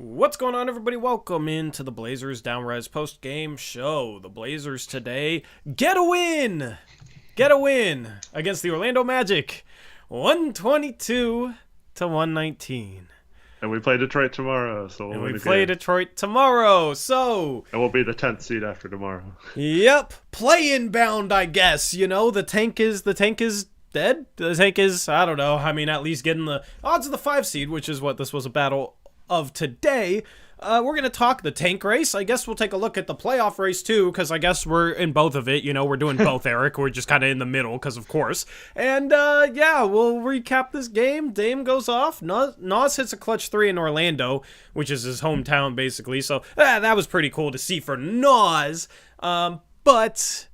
What's going on, everybody? Welcome into the Blazers Downrise Post-Game Show. The Blazers today get a win! Get a win against the Orlando Magic. 122-119. And we play Detroit tomorrow, so we'll win play Detroit tomorrow, so... And we'll be the 10th seed after tomorrow. Yep. Play-in bound, I guess. You know, the tank is dead. The tank is, I don't know, I mean, at least getting the odds of the 5 seed, which is what this was a battle of today. We're going to talk the tank race. I guess we'll take a look at the playoff race too, because I guess we're in both of it. You know, we're doing both, Eric. We're just kind of in the middle, because of course. And yeah, we'll recap this game. Dame goes off. Nas hits a clutch 3 in Orlando, which is his hometown, basically. So that was pretty cool to see for Nas. But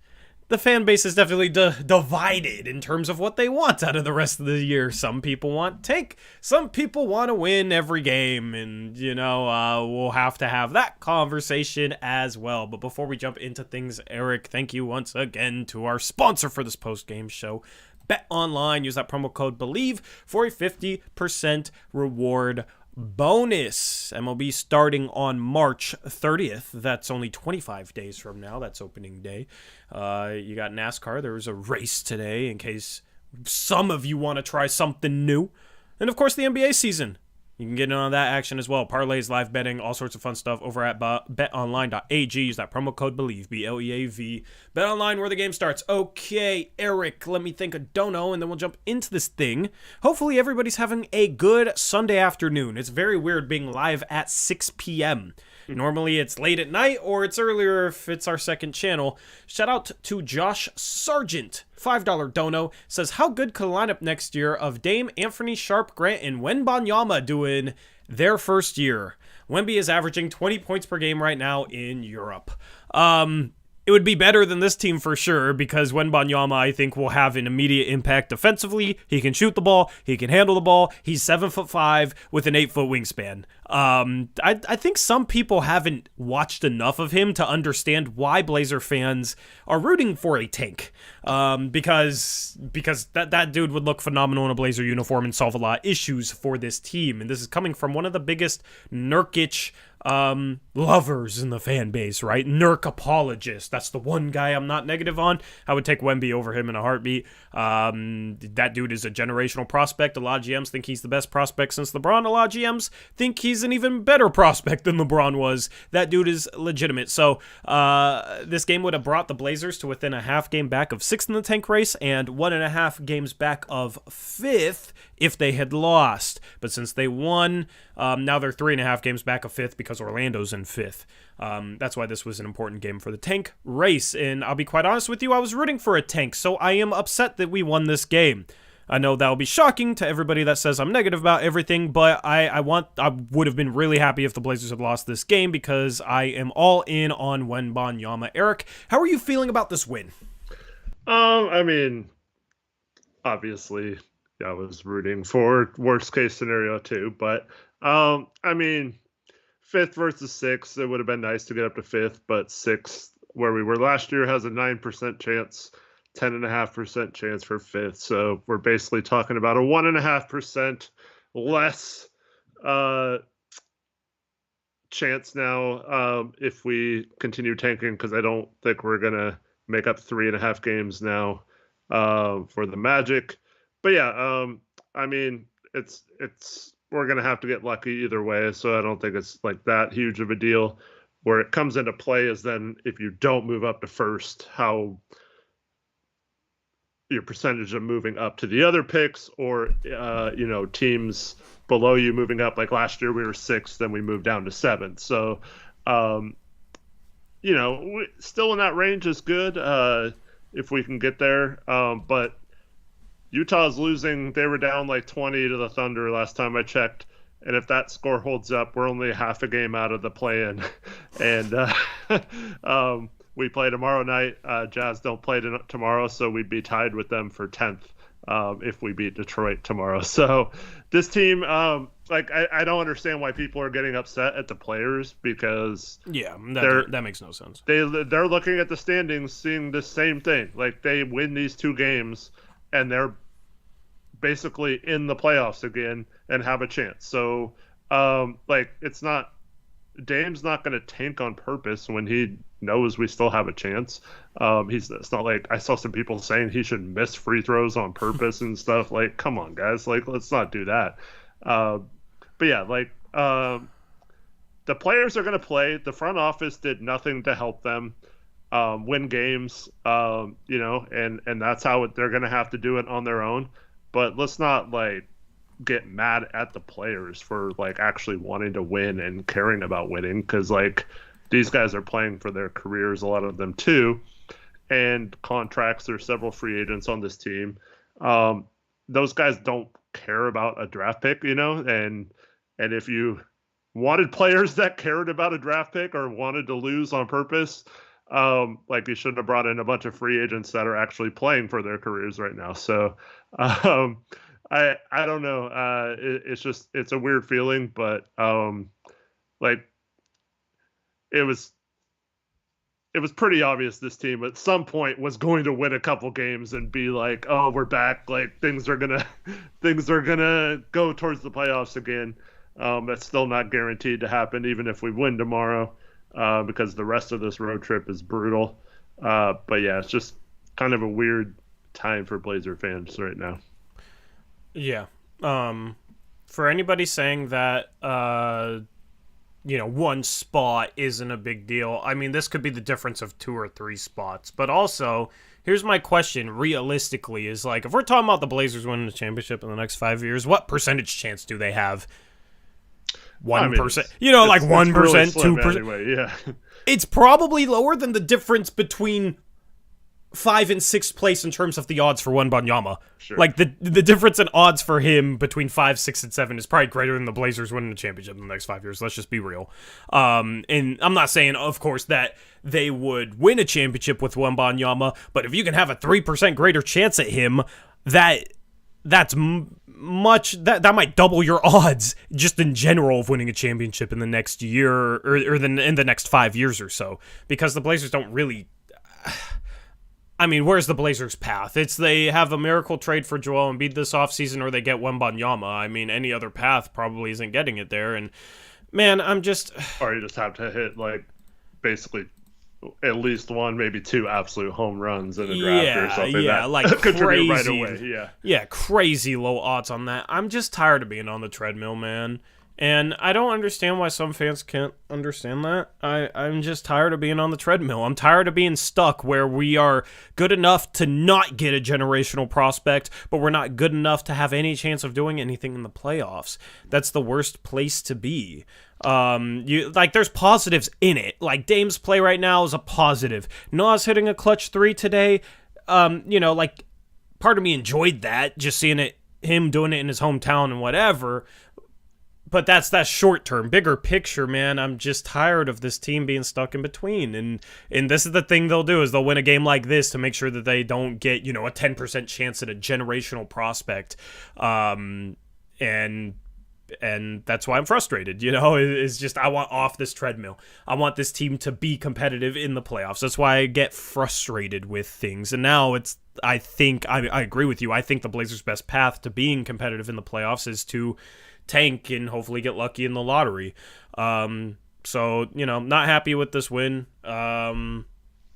the fan base is definitely divided in terms of what they want out of the rest of the year. Some people want tank. Some people want to win every game. And, you know, we'll have to have that conversation as well. But before we jump into things, Eric, thank you once again to our sponsor for this post-game show, Bet Online. Use that promo code BELIEVE for a 50% reward bonus. MLB starting on March 30th. That's only 25 days from now. That's opening day. You got NASCAR. There was a race today in case some of you want to try something new. And of course the NBA season. You can get in on that action as well. Parlays, live betting, all sorts of fun stuff over at betonline.ag. Use that promo code BELIEVE, BLEAV. BetOnline, where the game starts. Okay, Eric, let me think of dono, and then we'll jump into this thing. Hopefully everybody's having a good Sunday afternoon. It's very weird being live at 6 p.m. Normally it's late at night, or it's earlier if it's our second channel. Shout out to Josh Sargent. $5 dono says, how good could the lineup next year of Dame, Anthony, Sharp, Grant, and Wembanyama doing their first year? Wemby is averaging 20 points per game right now in Europe. It would be better than this team for sure, because Wembanyama, I think, will have an immediate impact defensively. He can shoot the ball. He can handle the ball. He's 7'5" with an 8-foot wingspan. I think some people haven't watched enough of him to understand why Blazer fans are rooting for a tank. Because that dude would look phenomenal in a Blazer uniform and solve a lot of issues for this team. And this is coming from one of the biggest Nurkic lovers in the fan base, right? Nurk apologist. That's the one guy I'm not negative on. I would take Wemby over him in a heartbeat. That dude is a generational prospect. A lot of GMs think he's the best prospect since LeBron. A lot of GMs think he's an even better prospect than LeBron was. That dude is legitimate. So this game would have brought the Blazers to within a half game back of 6th in the tank race and 1.5 games back of 5th if they had lost. But since they won, now they're 3.5 games back of 5th because Orlando's in 5th. That's why this was an important game for the tank race. And I'll be quite honest with you, I was rooting for a tank, so I am upset that we won this game. I know that will be shocking to everybody that says I'm negative about everything, but I would have been really happy if the Blazers had lost this game, because I am all in on Wembanyama. Eric, how are you feeling about this win? I mean, obviously, I was rooting for worst case scenario too, but I mean, 5th versus 6th, it would have been nice to get up to 5th, but 6th, where we were last year, has a 9% chance, 10.5% chance for 5th. So we're basically talking about a 1.5% less chance now if we continue tanking, because I don't think we're gonna make up 3.5 games now for the Magic. But yeah, I mean, it's we're gonna have to get lucky either way, so I don't think it's like that huge of a deal. Where it comes into play is then if you don't move up to 1st, how your percentage of moving up to the other picks, or you know, teams below you moving up. Like last year we were 6th, then we moved down to 7th. So you know, still in that range is good if we can get there. But Utah's losing. They were down like 20 to the Thunder last time I checked. And if that score holds up, we're only half a game out of the play-in. And we play tomorrow night. Jazz don't play tomorrow, so we'd be tied with them for 10th if we beat Detroit tomorrow. So this team, like, I don't understand why people are getting upset at the players, because that makes no sense. They're looking at the standings, seeing the same thing. Like, they win these 2 games, and they're basically in the playoffs again and have a chance. So, like, it's not Dame's not going to tank on purpose when he knows we still have a chance. It's not like I saw some people saying he should miss free throws on purpose and stuff. Like, come on, guys, like let's not do that. But yeah, like the players are going to play. The front office did nothing to help them win games, and that's how they're going to have to do it on their own. But let's not like get mad at the players for like actually wanting to win and caring about winning, because like these guys are playing for their careers, a lot of them too, and contracts. There's several free agents on this team. Those guys don't care about a draft pick, and if you wanted players that cared about a draft pick or wanted to lose on purpose, like you shouldn't have brought in a bunch of free agents that are actually playing for their careers right now. So I don't know. It's a weird feeling, but like it was pretty obvious this team at some point was going to win a couple games and be like, oh, we're back. Like things are gonna go towards the playoffs again. That's still not guaranteed to happen, even if we win tomorrow, because the rest of this road trip is brutal. But yeah, it's just kind of a weird time for Blazer fans right now. Yeah. For anybody saying that, one spot isn't a big deal, I mean, this could be the difference of 2 or 3 spots. But also, here's my question, realistically, is like, if we're talking about the Blazers winning the championship in the next 5 years, what percentage chance do they have? 1%? Like 1%, really 2%? Anyway, yeah. It's probably lower than the difference between 5 and 6th place in terms of the odds for Wembanyama. Sure. Like the difference in odds for him between 5, 6, and 7 is probably greater than the Blazers winning the championship in the next 5 years. Let's just be real. And I'm not saying, of course, that they would win a championship with Wembanyama, but if you can have a 3% greater chance at him, that's much that might double your odds just in general of winning a championship in the next year or in the next 5 years or so, because the Blazers don't really. I mean, where's the Blazers' path? It's they have a miracle trade for Joel Embiid this offseason, or they get Wembanyama. I mean, any other path probably isn't getting it there. And, man, I'm just... Or you just have to hit, like, basically at least 1, maybe 2 absolute home runs in a draft or something. Yeah, that like contribute crazy, right away. Yeah. Yeah, crazy low odds on that. I'm just tired of being on the treadmill, man. And I don't understand why some fans can't understand that. I'm just tired of being on the treadmill. I'm tired of being stuck where we are good enough to not get a generational prospect, but we're not good enough to have any chance of doing anything in the playoffs. That's the worst place to be. There's positives in it. Like, Dame's play right now is a positive. Nas hitting a clutch 3 today, part of me enjoyed that, just seeing him doing it in his hometown and whatever. But that's short term. Bigger picture, man, I'm just tired of this team being stuck in between. And this is the thing they'll do, is they'll win a game like this to make sure that they don't get, a 10% chance at a generational prospect. And that's why I'm frustrated, It's just, I want off this treadmill. I want this team to be competitive in the playoffs. That's why I get frustrated with things. And now I agree with you. I think the Blazers' best path to being competitive in the playoffs is to tank and hopefully get lucky in the lottery. So, not happy with this win.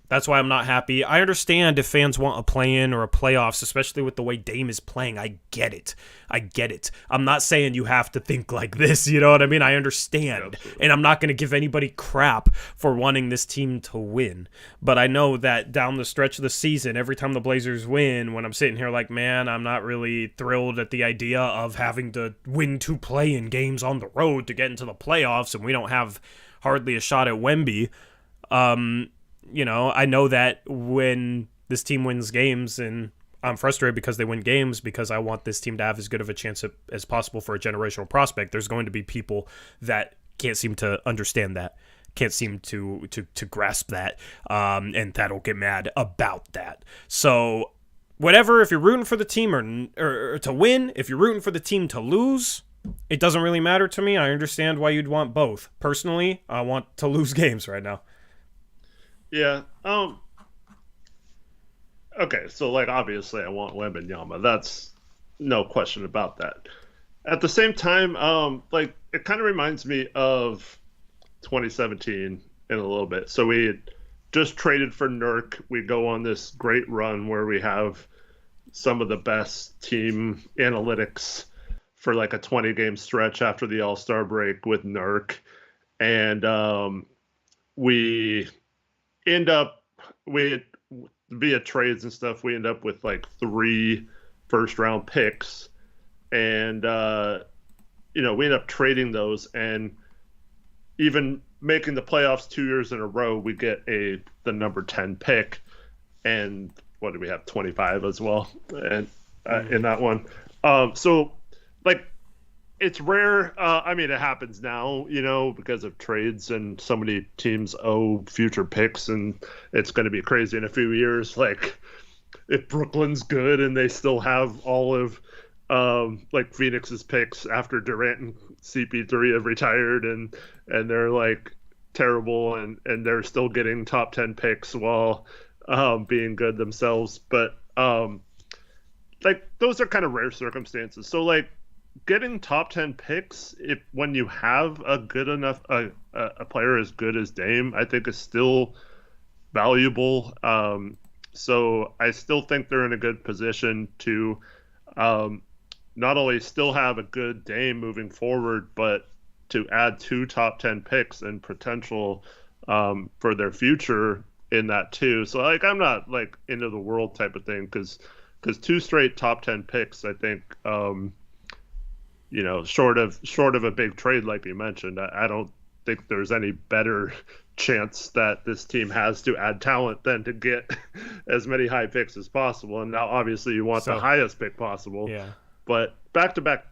That's why I'm not happy. I understand if fans want a play-in or a playoffs, especially with the way Dame is playing. I get it. I'm not saying you have to think like this, you know what I mean? I understand. Absolutely. And I'm not going to give anybody crap for wanting this team to win. But I know that down the stretch of the season, every time the Blazers win, when I'm sitting here like, man, I'm not really thrilled at the idea of having to win 2 play-in games on the road to get into the playoffs, and we don't have hardly a shot at Wemby. I know that when this team wins games, and I'm frustrated because they win games, because I want this team to have as good of a chance as possible for a generational prospect, there's going to be people that can't seem to understand that, can't seem to grasp that, and that'll get mad about that. So whatever, if you're rooting for the team or to win, if you're rooting for the team to lose, it doesn't really matter to me. I understand why you'd want both. Personally, I want to lose games right now. Yeah. Okay, so obviously I want Wembanyama. That's no question about that. At the same time, it kind of reminds me of 2017 in a little bit. So we had just traded for Nurk. We go on this great run where we have some of the best team analytics for like a 20-game stretch after the All-Star break with Nurk. And we end up, via trades and stuff, we end up with like 3 first-round picks. And, we end up trading those. And even making the playoffs 2 years in a row, we get the number 10 pick. And what do we have? 25 as well. And in that one. So, like, it's rare. It happens now, because of trades and so many teams owe future picks, and it's going to be crazy in a few years. Like, if Brooklyn's good and they still have all of like Phoenix's picks after Durant and CP3 have retired, and they're like terrible, and they're still getting top 10 picks while being good themselves. But like, those are kind of rare circumstances. So like, getting top 10 picks, when you have a good enough a player as good as Dame, I think is still valuable. So I still think they're in a good position to not only still have a good Dame moving forward, but to add 2 top 10 picks and potential for their future in that too. So like, I'm not like end of the world type of thing, because 2 straight top 10 picks, I think, short of a big trade like you mentioned, I don't think there's any better chance that this team has to add talent than to get as many high picks as possible. And now obviously you want the highest pick possible. Yeah. But back-to-back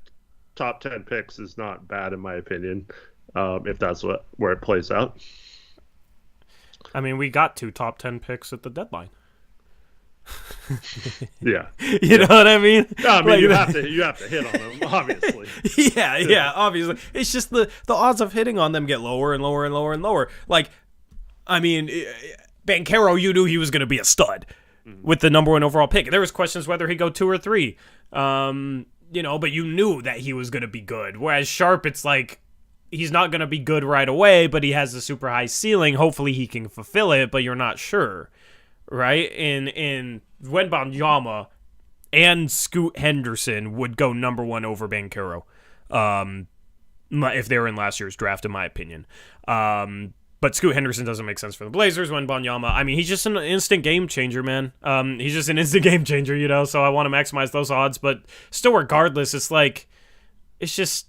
top 10 picks is not bad in my opinion, if that's where it plays out. I mean, we got 2 top 10 picks at the deadline. Yeah. You know what I mean? I mean, like, you have to hit on them, obviously. Yeah, obviously. It's just the odds of hitting on them get lower and lower and lower and lower. Like, I mean, Banchero, you knew he was going to be a stud with the number 1 overall pick. There was questions whether he'd go 2 or 3. But you knew that he was going to be good. Whereas Sharp, it's like, he's not going to be good right away, but he has a super high ceiling. Hopefully he can fulfill it, but you're not sure. Right? In Wembanyama and Scoot Henderson would go number 1 over Banchero, if they were in last year's draft, in my opinion. But Scoot Henderson doesn't make sense for the Blazers. Wembanyama, I mean, he's just an instant game changer, man. He's just an instant game changer, so I want to maximize those odds. But still, regardless, it's just,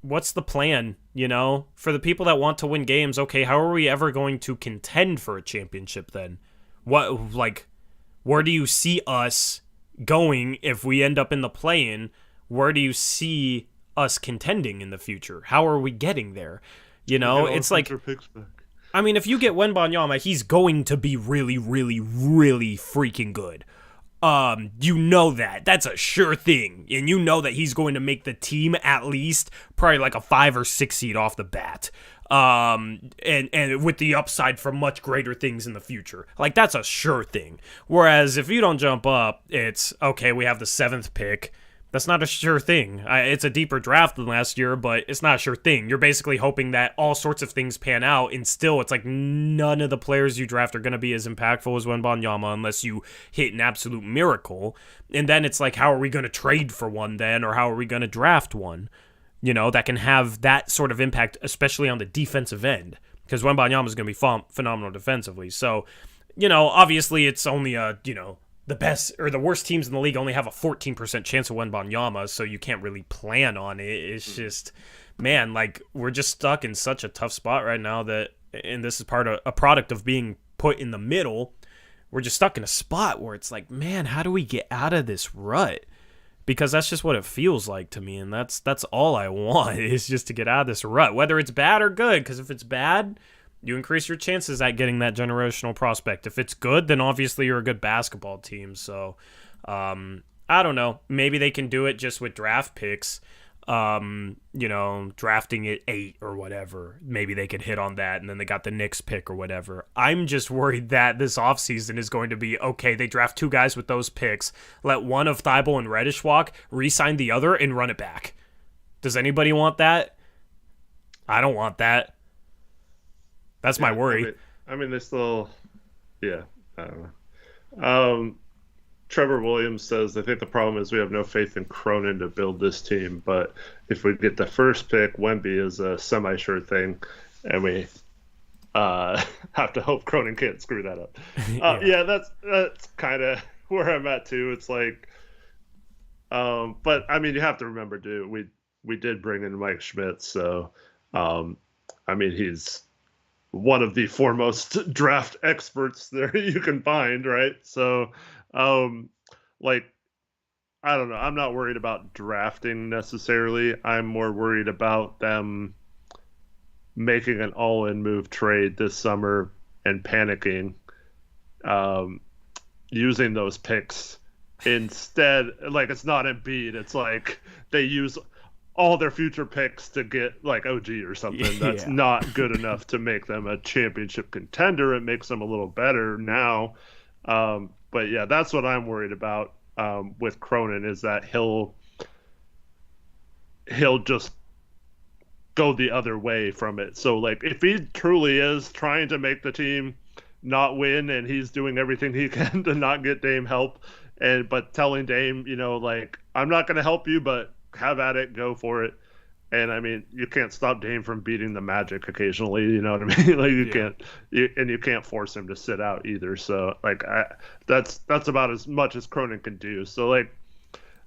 what's the plan, For the people that want to win games, okay, how are we ever going to contend for a championship then? Where do you see us going if we end up in the play-in? Where do you see us contending in the future? How are we getting there? It's like, I mean, if you get Wembanyama, he's going to be really, really, really freaking good. That's a sure thing. And you know that he's going to make the team at least probably like a 5 or 6 seed off the bat. And with the upside for much greater things in the future. Like, that's a sure thing. Whereas if you don't jump up, it's, okay, we have the 7th pick. That's not a sure thing. It's a deeper draft than last year, but it's not a sure thing. You're basically hoping that all sorts of things pan out, and still it's like none of the players you draft are going to be as impactful as Wembanyama unless you hit an absolute miracle. And then it's like, how are we going to trade for one then, or how are we going to draft one? That can have that sort of impact, especially on the defensive end, because Wembanyama is going to be phenomenal defensively. So, obviously it's only the best or the worst teams in the league only have a 14% chance of Wembanyama, so you can't really plan on it. It's just, man, like, we're just stuck in such a tough spot right now and this is a product of being put in the middle. We're just stuck in a spot where it's like, man, how do we get out of this rut? Because that's just what it feels like to me, and that's all I want is just to get out of this rut, whether it's bad or good. Because if it's bad, you increase your chances at getting that generational prospect. If it's good, then obviously you're a good basketball team. So, I don't know. Maybe they can do it just with draft picks. Drafting at 8 or whatever. Maybe they could hit on that, and then they got the Knicks pick or whatever. I'm just worried that this offseason is going to be, okay, they draft 2 guys with those picks, let one of Thibault and Reddish walk, re-sign the other, and run it back. Does anybody want that? I don't want that. That's my worry. I mean, they still, yeah, I don't know. Trevor Williams says, I think the problem is we have no faith in Cronin to build this team, but if we get the first pick, Wemby is a semi-sure thing, and we have to hope Cronin can't screw that up. Yeah, that's kind of where I'm at too. It's like, but I mean, you have to remember, dude, we did bring in Mike Schmidt, so I mean, he's one of the foremost draft experts there you can find, right? So, like, I don't know. I'm not worried about drafting necessarily. I'm more worried about them making an all-in move trade this summer and panicking, using those picks instead. Like, it's not Embiid. It's like they use all their future picks to get like OG or something. That's not good enough to make them a championship contender. It makes them a little better now. But yeah, that's what I'm worried about with Cronin, is that he'll just go the other way from it. So like, if he truly is trying to make the team not win, and he's doing everything he can to not get Dame help, but telling Dame, you know, like, I'm not going to help you, but have at it, go for it. And I mean, you can't stop Dame from beating the Magic occasionally, you know what I mean? Like, you can't force him to sit out either. So like, that's about as much as Cronin can do. So like,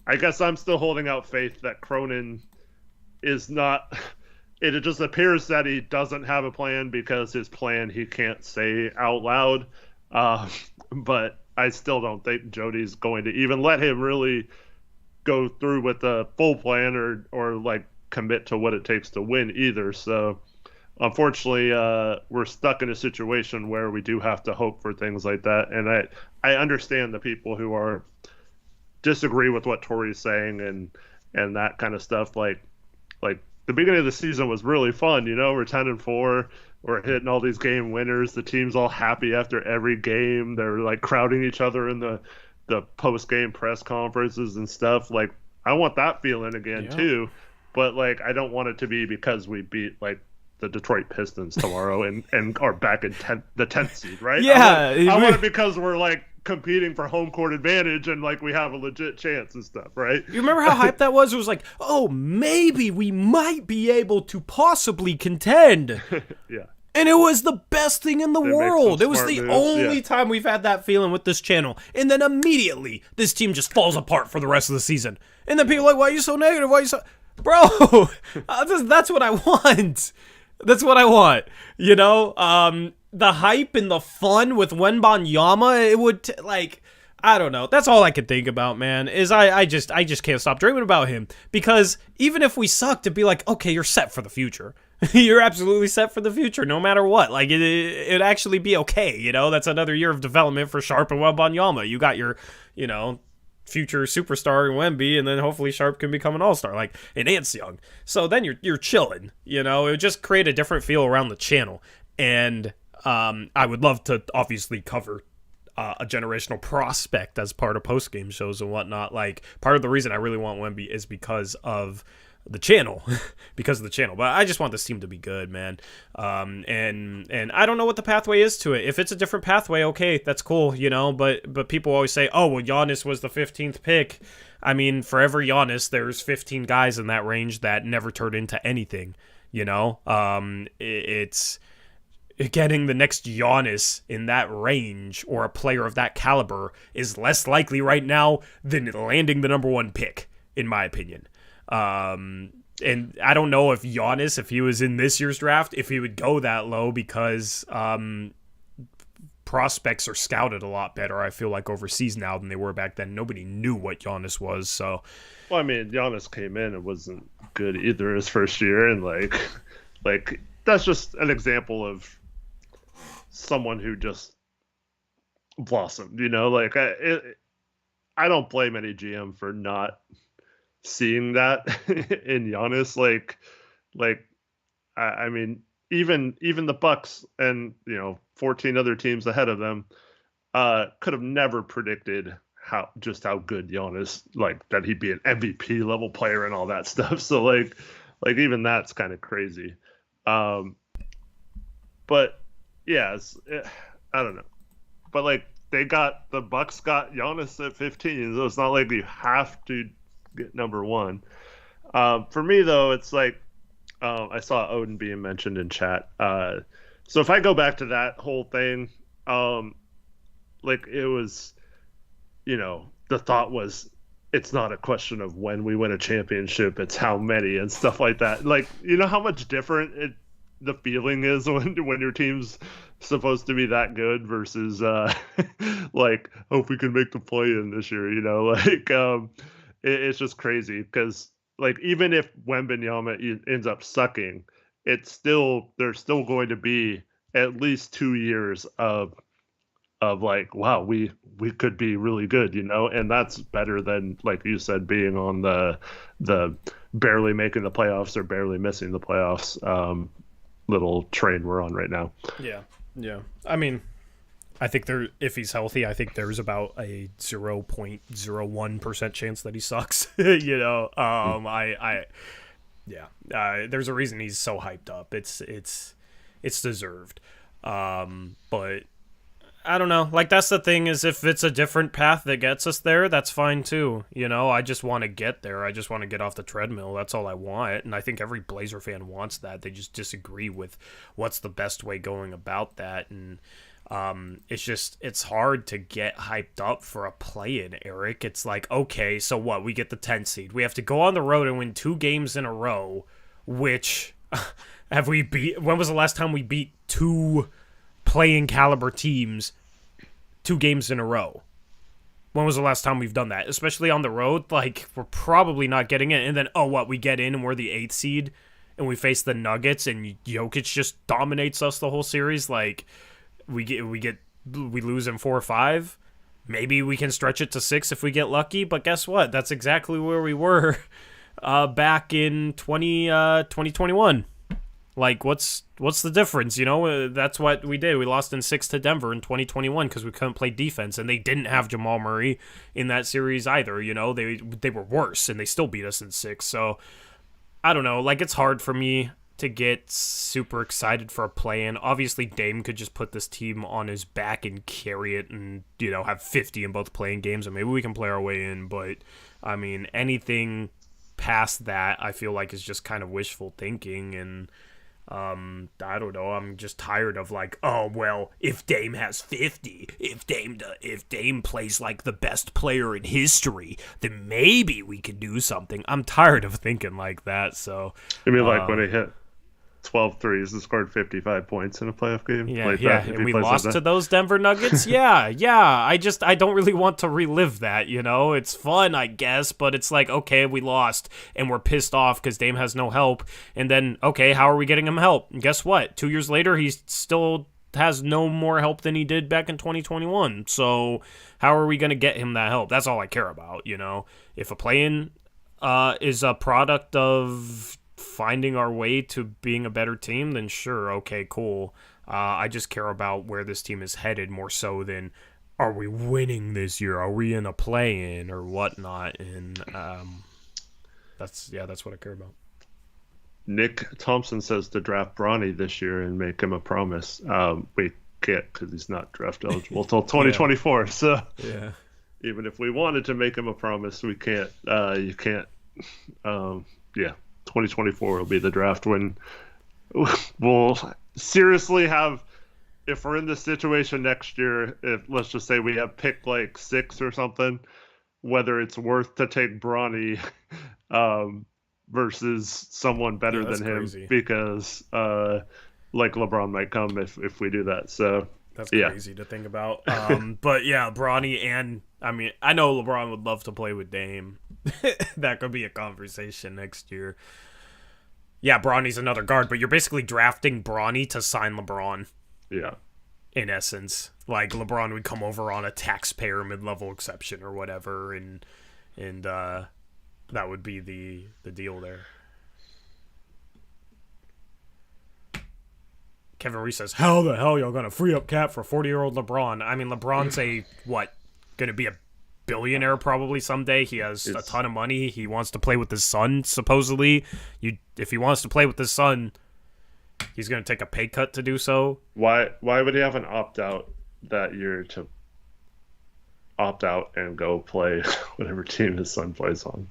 I guess I'm still holding out faith that Cronin is not. It just appears that he doesn't have a plan, because his plan he can't say out loud. But I still don't think Jody's going to even let him really go through with the full plan or like commit to what it takes to win either. So unfortunately, we're stuck in a situation where we do have to hope for things like that. And I understand the people who are disagree with what Tori's saying and that kind of stuff. Like the beginning of the season was really fun, you know, we're 10-4, we're hitting all these game winners. The team's all happy after every game. They're like crowding each other in the post-game press conferences and stuff. Like, I want that feeling again too, but like, I don't want it to be because we beat like the Detroit Pistons tomorrow and are back in the 10th seed, right? I want it because we're like competing for home court advantage and like we have a legit chance and stuff, right? You remember how hyped that was? It was like, oh, maybe we might be able to possibly contend. Yeah. And it was the best thing in the world. It was the only time we've had that feeling with this channel. And then immediately, this team just falls apart for the rest of the season. And then people are like, why are you so negative? Why are you so... Bro, that's what I want. That's what I want. You know? The hype and the fun with Wembanyama, it would, I don't know. That's all I could think about, man, is I just can't stop dreaming about him. Because even if we suck, to be like, okay, you're set for the future. You're absolutely set for the future, no matter what. Like, it'd actually be okay, you know? That's another year of development for Sharp and Wembanyama. You got your, you know, future superstar in Wemby, and then hopefully Sharp can become an all-star, like, and Ant's young. So then you're chilling, you know? It would just create a different feel around the channel. And I would love to obviously cover a generational prospect as part of post-game shows and whatnot. Like, part of the reason I really want Wemby is because of the channel, but I just want this team to be good, man. And I don't know what the pathway is to it. If it's a different pathway, okay, that's cool, you know, but people always say, oh, well, Giannis was the 15th pick. I mean, for every Giannis, there's 15 guys in that range that never turned into anything, you know? It's getting the next Giannis in that range, or a player of that caliber, is less likely right now than landing the number one pick, in my opinion. And I don't know if Giannis, if he was in this year's draft, if he would go that low, because prospects are scouted a lot better, I feel like, overseas now than they were back then. Nobody knew what Giannis was, so. Well, I mean, Giannis came in and wasn't good either his first year, and like that's just an example of someone who just blossomed, you know? Like, I don't blame any GM for not seeing that in Giannis. Like I mean, even the Bucks and, you know, 14 other teams ahead of them could have never predicted how good Giannis, like, that he'd be an MVP level player and all that stuff. So like even that's kind of crazy. But yeah, I don't know, but like the Bucks got Giannis at 15, so it's not like you have to get number one. For me though, it's like I saw Odin being mentioned in chat. So if I go back to that whole thing, like it was, the thought was it's not a question of when we win a championship, it's how many and stuff like that. Like, how much different the feeling is when your team's supposed to be that good versus like hope we can make the play in this year. Like it's just crazy because like even if Wembanyama ends up sucking, there's still going to be at least 2 years of like, wow, we could be really good, and that's better than, like you said, being on the barely making the playoffs or barely missing the playoffs little train we're on right now. Yeah. I mean, I think if he's healthy, I think there's about a 0.01% chance that he sucks. There's a reason he's so hyped up. It's deserved. But I don't know. Like, that's the thing, is if it's a different path that gets us there, that's fine too. I just want to get there. I just want to get off the treadmill. That's all I want. And I think every Blazer fan wants that. They just disagree with what's the best way going about that. And it's hard to get hyped up for a play-in, Eric. It's like, okay, so what? We get the 10th seed. We have to go on the road and win 2 games in a row, which when was the last time we beat 2 playing caliber teams 2 games in a row? When was the last time we've done that? Especially on the road, like, we're probably not getting it. And then, we get in and we're the 8th seed and we face the Nuggets and Jokic just dominates us the whole series. Like, we lose in 4 or 5. Maybe we can stretch it to 6 if we get lucky. But guess what? That's exactly where we were back in 2021. Like, what's the difference? That's what we did. We lost in 6 to Denver in 2021 because we couldn't play defense, and they didn't have Jamal Murray in that series either. They were worse, and they still beat us in 6. So I don't know. Like, it's hard for me to get super excited for a play-in. Obviously, Dame could just put this team on his back and carry it, and have 50 in both playing games, and maybe we can play our way in. But I mean, anything past that, I feel like is just kind of wishful thinking. And I don't know. I'm just tired of like, if Dame has 50, if Dame plays like the best player in history, then maybe we could do something. I'm tired of thinking like that. So you mean like when he hit 12 threes and scored 55 points in a playoff game? Yeah. And we lost to those Denver Nuggets? Yeah. I don't really want to relive that, It's fun, I guess, but it's like, okay, we lost, and we're pissed off because Dame has no help. And then, okay, how are we getting him help? And guess what? 2 years later, he still has no more help than he did back in 2021. So how are we going to get him that help? That's all I care about, If a play-in is a product of finding our way to being a better team, then sure, okay, cool. I just care about where this team is headed more so than, are we winning this year? Are we in a play-in or whatnot? And that's what I care about. Nick Thompson says to draft Bronny this year and make him a promise. We can't because he's not draft eligible till 2024. So yeah, even if we wanted to make him a promise, we can't. You can't. 2024 will be the draft when we'll seriously have, if we're in this situation next year, if let's just say we have pick like 6 or something, whether it's worth to take Bronny versus someone better than him, crazy. Because like LeBron might come if we do that. So that's crazy to think about. But yeah, Bronny, and I mean, I know LeBron would love to play with Dame. That could be a conversation next year. Yeah, Bronny's another guard, but you're basically drafting Bronny to sign LeBron. Yeah. In essence, like LeBron would come over on a taxpayer mid-level exception or whatever, and that would be the deal there. Kevin Reese says, how the hell y'all gonna free up cap for 40-year-old LeBron? I mean, LeBron's gonna be a billionaire probably someday. He has a ton of money. He wants to play with his son, supposedly. If he wants to play with his son, he's going to take a pay cut to do so. Why would he have an opt-out that year to opt out and go play whatever team his son plays on?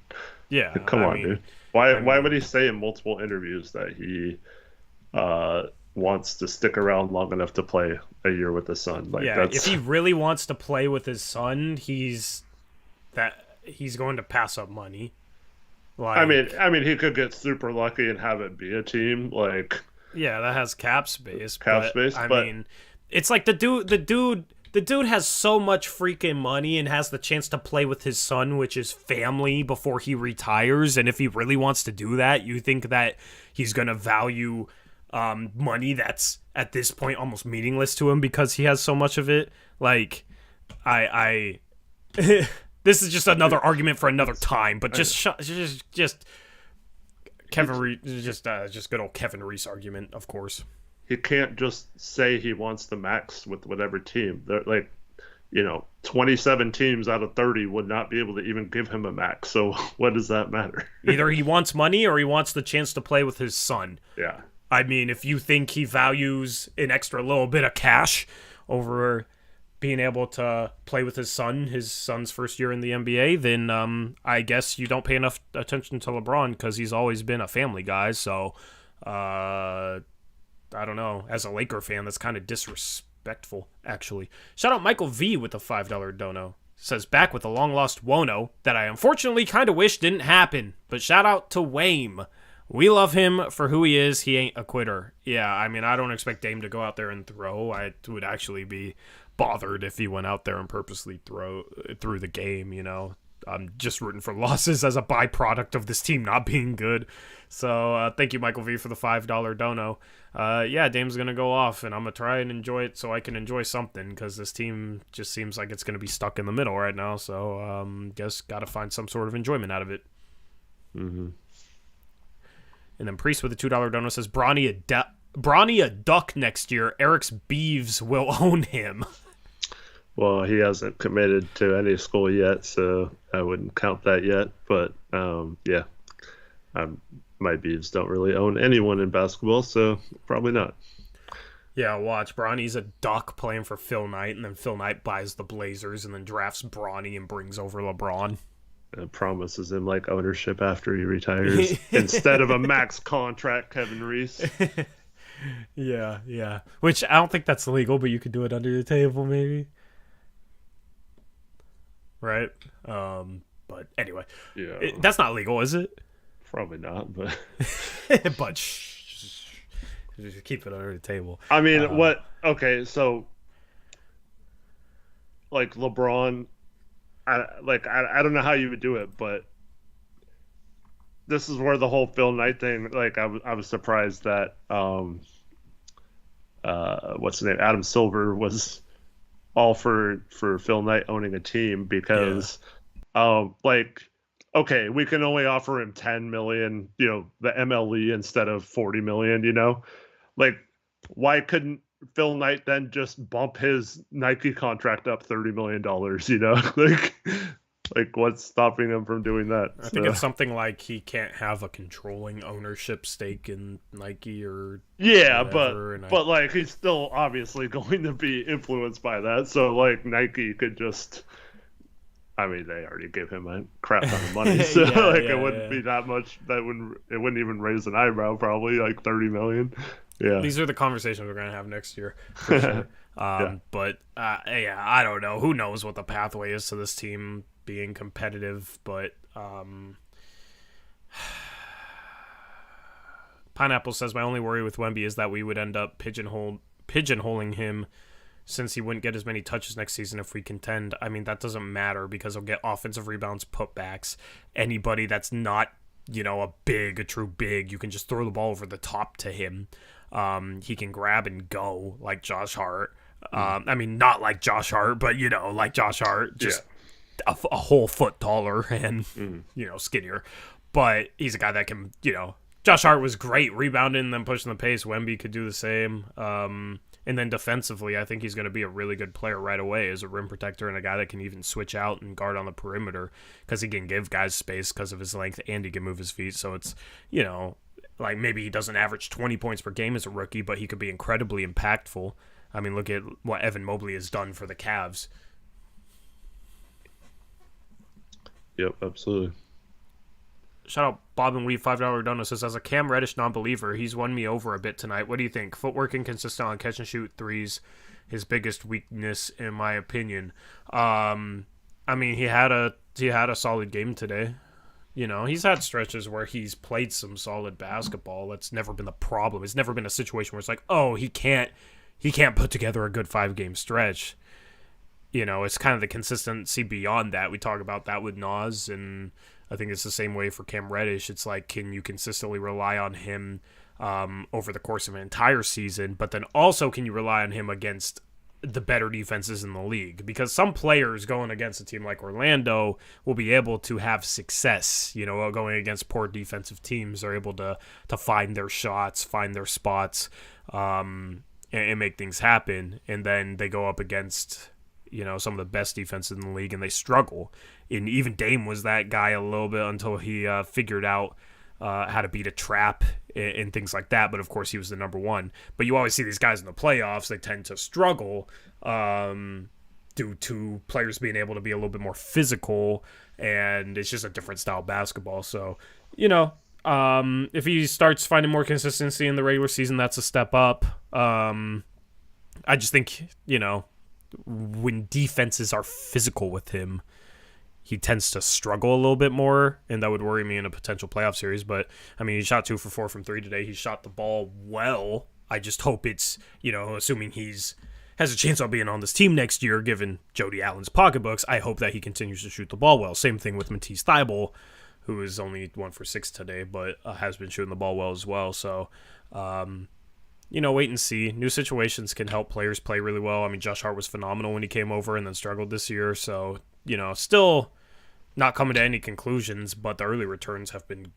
Yeah. Come on, dude. Why would he say in multiple interviews that he wants to stick around long enough to play a year with his son? Like, yeah, if he really wants to play with his son, he's going to pass up money. Like, I mean, he could get super lucky and have it be a team like. Yeah, that has cap space. But I mean, it's like the dude has so much freaking money and has the chance to play with his son, which is family, before he retires. And if he really wants to do that, you think that he's gonna value money that's at this point almost meaningless to him because he has so much of it? Like, I this is just another argument for another time. But just Kevin Reese, just good old Kevin Reese argument, of course. He can't just say he wants the max with whatever team. They're like, 27 teams out of 30 would not be able to even give him a max. So what does that matter? Either he wants money or he wants the chance to play with his son. Yeah. I mean, if you think he values an extra little bit of cash over being able to play with his son's first year in the NBA, then I guess you don't pay enough attention to LeBron because he's always been a family guy. So, I don't know. As a Laker fan, that's kind of disrespectful, actually. Shout out Michael V with the $5 dono. Says, back with a long-lost Wono that I unfortunately kind of wish didn't happen. But shout out to Wame. We love him for who he is. He ain't a quitter. Yeah, I mean, I don't expect Dame to go out there and throw. I would actually be bothered if he went out there and purposely threw the game, I'm just rooting for losses as a byproduct of this team not being good. So thank you, Michael V, for the $5 dono. Yeah, Dame's going to go off, and I'm going to try and enjoy it so I can enjoy something, because this team just seems like it's going to be stuck in the middle right now. So guess got to find some sort of enjoyment out of it. Mm-hmm. And then Priest with the $2 dono says, Bronny a duck next year. Eric's Beeves will own him. Well, he hasn't committed to any school yet, so I wouldn't count that yet. But, yeah, my Beavs don't really own anyone in basketball, so probably not. Yeah, watch. Bronny's a duck playing for Phil Knight, and then Phil Knight buys the Blazers and then drafts Bronny and brings over LeBron. And promises him, ownership after he retires instead of a max contract, Kevin Reese. Yeah. Which I don't think that's legal, but you could do it under the table, maybe. Right? But anyway. Yeah. That's not legal, is it? Probably not, but... but just keep it under the table. I mean, okay, so... LeBron... I don't know how you would do it, but... This is where the whole Phil Knight thing... I was surprised that... what's his name? Adam Silver was... all for Phil Knight owning a team because, okay, we can only offer him $10 million, the MLE instead of $40 million, why couldn't Phil Knight then just bump his Nike contract up $30 million, what's stopping him from doing that? I think it's something like he can't have a controlling ownership stake in Nike or whatever, but he's still obviously going to be influenced by that. So Nike could just, I mean, they already gave him a crap ton of money, so it wouldn't be that much. It wouldn't even raise an eyebrow. Probably $30 million. Yeah, these are the conversations we're gonna have next year. For sure. But I don't know. Who knows what the pathway is to this team being competitive, but Pineapple says, my only worry with Wemby is that we would end up pigeonholing him since he wouldn't get as many touches next season if we contend. I mean, that doesn't matter because he'll get offensive rebounds, putbacks. Anybody that's not, a true big, you can just throw the ball over the top to him. He can grab and go like Josh Hart. I mean, not like Josh Hart, but, like Josh Hart, just a whole foot taller and, skinnier. But he's a guy that can, Josh Hart was great rebounding and then pushing the pace. Wemby could do the same. And then defensively, I think he's going to be a really good player right away as a rim protector and a guy that can even switch out and guard on the perimeter because he can give guys space because of his length and he can move his feet. So it's, like maybe he doesn't average 20 points per game as a rookie, but he could be incredibly impactful. I mean, look at what Evan Mobley has done for the Cavs. Yep, absolutely. Shout out Bob and Weave, $5 donor says, as a Cam Reddish non-believer, he's won me over a bit tonight. What do you think? Footwork inconsistent on catch and shoot threes, his biggest weakness in my opinion. I mean, he had a solid game today. You know, he's had stretches where he's played some solid basketball. That's never been the problem. It's never been a situation where it's like, oh, he can't put together a good 5-game stretch. You know, it's kind of the consistency beyond that. We talk about that with Nas, and I think it's the same way for Cam Reddish. It's like, can you consistently rely on him over the course of an entire season? But then also, can you rely on him against the better defenses in the league? Because some players going against a team like Orlando will be able to have success, you know, going against poor defensive teams. They're able to find their shots, find their spots, and make things happen. And then they go up against, you know, some of the best defenses in the league, and they struggle. And even Dame was that guy a little bit until he figured out how to beat a trap and things like that. But of course, he was the number one. But you always see these guys in the playoffs, they tend to struggle due to players being able to be a little bit more physical, and it's just a different style of basketball. So, you know, if he starts finding more consistency in the regular season, that's a step up. I just think, you know, when defenses are physical with him, he tends to struggle a little bit more, and that would worry me in a potential playoff series. But, I mean, he shot 2 for 4 from 3 today. He shot the ball well. I just hope it's, you know, assuming has a chance of being on this team next year, given Jody Allen's pocketbooks, I hope that he continues to shoot the ball well. Same thing with Matisse Thybulle, who is only 1 for 6 today, but has been shooting the ball well as well. So, you know, wait and see. New situations can help players play really well. I mean, Josh Hart was phenomenal when he came over and then struggled this year. So, you know, still not coming to any conclusions, but the early returns have been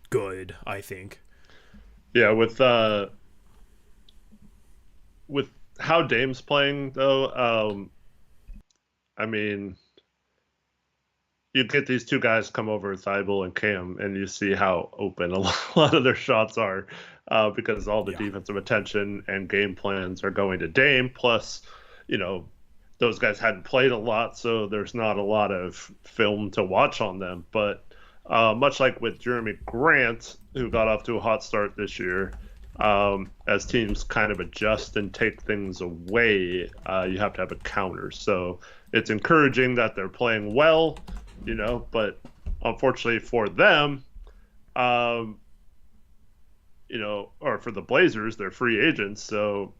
good, I think. Yeah, with how Dame's playing, though, I mean, you get these two guys come over, Thybulle and Cam, and you see how open a lot of their shots are because all the defensive attention and game plans are going to Dame. Plus, you know, those guys hadn't played a lot, so there's not a lot of film to watch on them. But much like with Jeremy Grant, who got off to a hot start this year, as teams kind of adjust and take things away, you have to have a counter. So it's encouraging that they're playing well, you know, but unfortunately for them, you know, or for the Blazers, they're free agents. So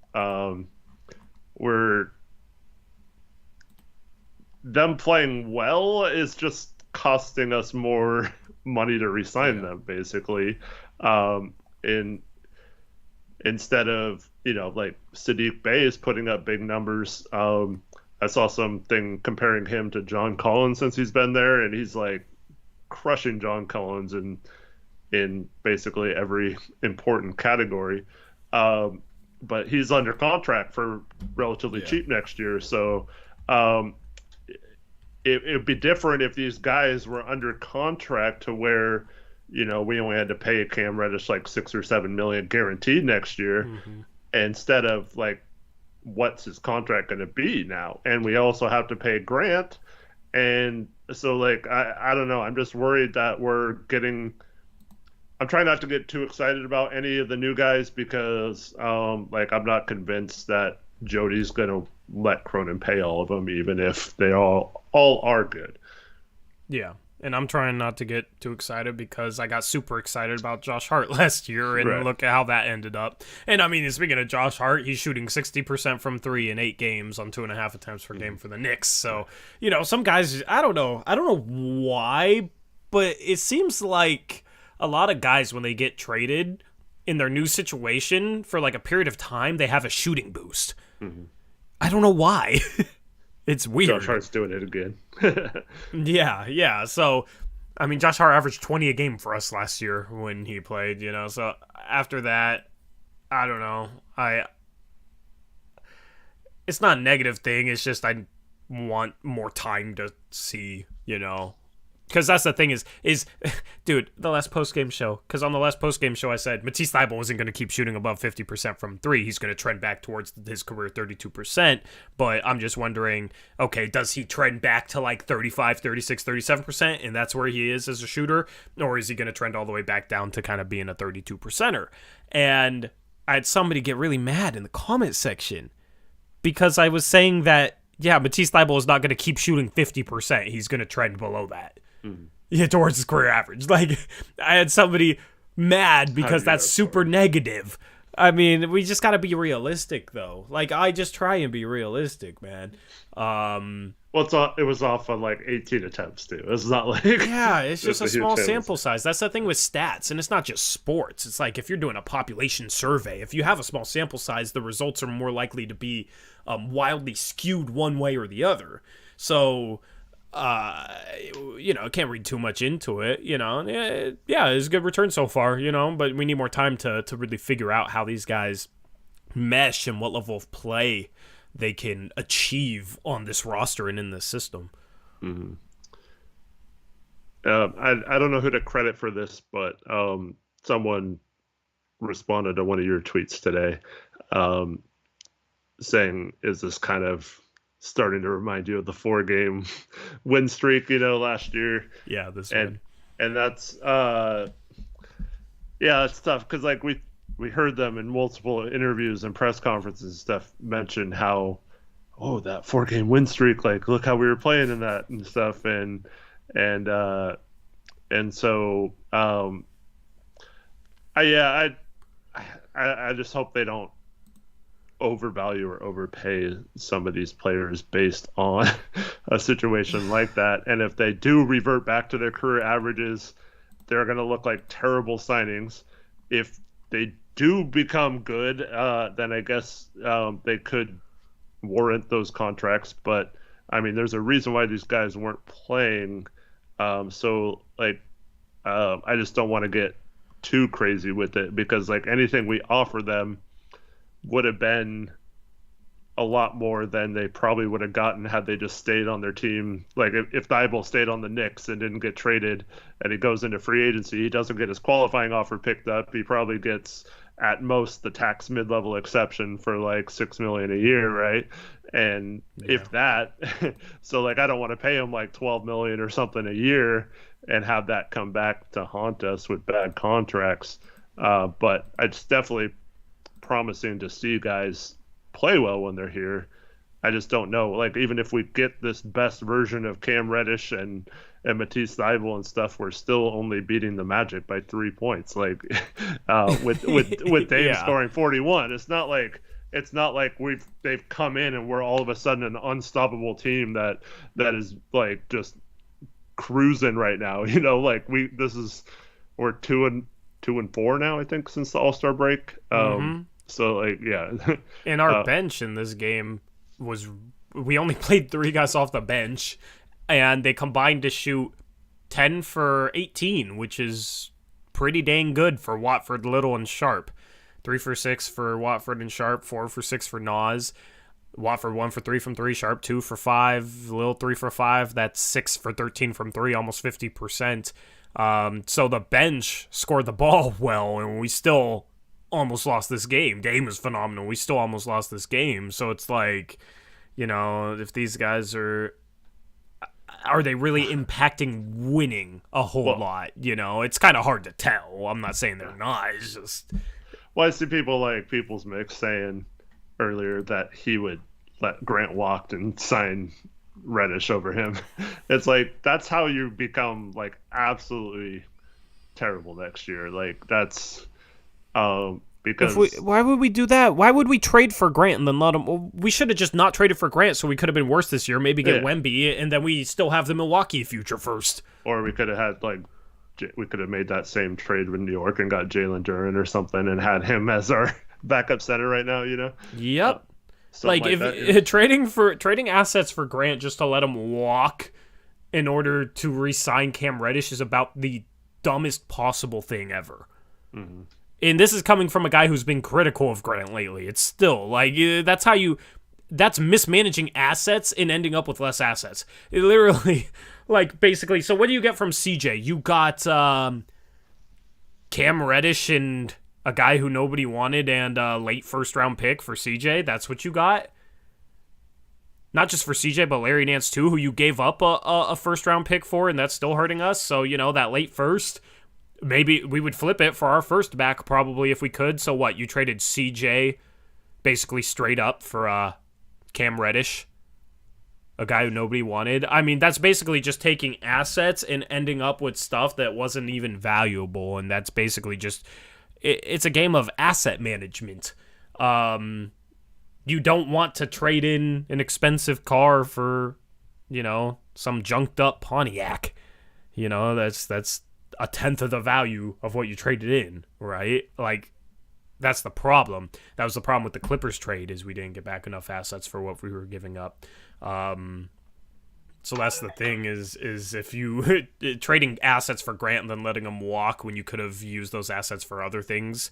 them playing well is just costing us more money to re-sign them, basically. Instead of, you know, like Sadiq Bey is putting up big numbers. I saw something comparing him to John Collins since he's been there, and he's like crushing John Collins in basically every important category. But he's under contract for relatively cheap next year. So it would be different if these guys were under contract to where, you know, we only had to pay Cam Reddish like $6 or $7 million guaranteed next year, instead of like, what's his contract going to be now? And we also have to pay Grant. And so, like, I don't know. I'm just worried that I'm trying not to get too excited about any of the new guys because, like, I'm not convinced that Jody's going to let Cronin pay all of them, even if they all are good. Yeah. And I'm trying not to get too excited because I got super excited about Josh Hart last year, and look at how that ended up. And I mean, speaking of Josh Hart, he's shooting 60% from 3 in 8 games on 2.5 attempts per game for the Knicks. So, you know, some guys, I don't know why, but it seems like a lot of guys, when they get traded in their new situation for like a period of time, they have a shooting boost. I don't know why. It's weird. Josh Hart's doing it again. Yeah. So, I mean, Josh Hart averaged 20 a game for us last year when he played, you know. So, after that, I don't know. It's not a negative thing. It's just I want more time to see, you know, Because that's the thing is, dude, the last post-game show. Because on the last post-game show, I said Matisse Thybulle wasn't going to keep shooting above 50% from three. He's going to trend back towards his career 32%. But I'm just wondering, okay, does he trend back to like 35, 36, 37%? And that's where he is as a shooter? Or is he going to trend all the way back down to kind of being a 32%er? And I had somebody get really mad in the comment section because I was saying that, yeah, Matisse Thybulle is not going to keep shooting 50%. He's going to trend below that. Yeah, towards his career average. Like, I had somebody mad because that's super negative. I mean, we just got to be realistic, though. Like, I just try and be realistic, man. Well, it was off on like 18 attempts, too. It's not like... Yeah, it's just a small sample size. That's the thing with stats, and it's not just sports. It's like if you're doing a population survey, if you have a small sample size, the results are more likely to be wildly skewed one way or the other. So... can't read too much into it, yeah, it's a good return so far, but we need more time to really figure out how these guys mesh and what level of play they can achieve on this roster and in this system. Mm-hmm. I don't know who to credit for this, but someone responded to one of your tweets today saying, is this kind of starting to remind you of the 4-game win streak, last year. Yeah, and that's it's tough because like we heard them in multiple interviews and press conferences and stuff mention how that 4-game win streak, like look how we were playing in that and stuff and so I just hope they don't overvalue or overpay some of these players based on a situation like that. And if they do revert back to their career averages, they're going to look like terrible signings. If they do become good, then I guess they could warrant those contracts. But I mean, there's a reason why these guys weren't playing. So like, I just don't want to get too crazy with it because like anything we offer them would have been a lot more than they probably would have gotten had they just stayed on their team. Like if Thybulle stayed on the Knicks and didn't get traded and he goes into free agency, he doesn't get his qualifying offer picked up. He probably gets at most the tax mid-level exception for like $6 million a year, right? And if that, so like I don't want to pay him like $12 million or something a year and have that come back to haunt us with bad contracts. But it's definitely promising to see guys play well when they're here. I just don't know. Like even if we get this best version of Cam Reddish and Matisse Thybulle and stuff, we're still only beating the Magic by 3 points. Like with Dame scoring 41, it's not like they've come in and we're all of a sudden an unstoppable team that is like just cruising right now. Like we're 2-4 now, I think, since the All-Star break. So like and our bench in this game we only played 3 guys off the bench, and they combined to shoot 10 for 18, which is pretty dang good for Watford, Little, and Sharp. 3 for 6 for Watford and Sharp, 4 for 6 for Nas. Watford 1 for 3 from 3, Sharp 2 for 5, Little 3 for 5. That's 6 for 13 from 3, almost 50%. So the bench scored the ball well, and we still almost lost this game. Dame was phenomenal. We still almost lost this game. So it's like, if these guys are they really impacting winning a whole lot? It's kind of hard to tell. I'm not saying they're not. It's just... Well, I see people like People's Mix saying earlier that he would let Grant walk and sign Reddish over him. It's like, that's how you become like absolutely terrible next year. Like that's... because why would we do that? Why would we trade for Grant and then let him? Well, we should have just not traded for Grant, so we could have been worse this year. Maybe get Wemby, and then we still have the Milwaukee future first. Or we could have had we could have made that same trade with New York and got Jalen Duren or something and had him as our backup center right now. Yep. Like if trading assets for Grant just to let him walk in order to re-sign Cam Reddish is about the dumbest possible thing ever. Mm-hmm. And this is coming from a guy who's been critical of Grant lately. It's still like that's mismanaging assets and ending up with less assets. It literally, Like, basically, so what do you get from CJ? You got Cam Reddish and a guy who nobody wanted and a late first-round pick for CJ. That's what you got? Not just for CJ, but Larry Nance, too, who you gave up a first-round pick for, and that's still hurting us. So, that late first, maybe we would flip it for our first back, probably, if we could. So what? You traded CJ basically straight up for Cam Reddish, a guy who nobody wanted. I mean, that's basically just taking assets and ending up with stuff that wasn't even valuable, and that's basically just... It's a game of asset management. You don't want to trade in an expensive car for, some junked up Pontiac. That's a tenth of the value of what you traded in, right? Like, that's the problem. That was the problem with the Clippers trade, is we didn't get back enough assets for what we were giving up. So that's the thing is if you trading assets for Grant and then letting him walk when you could have used those assets for other things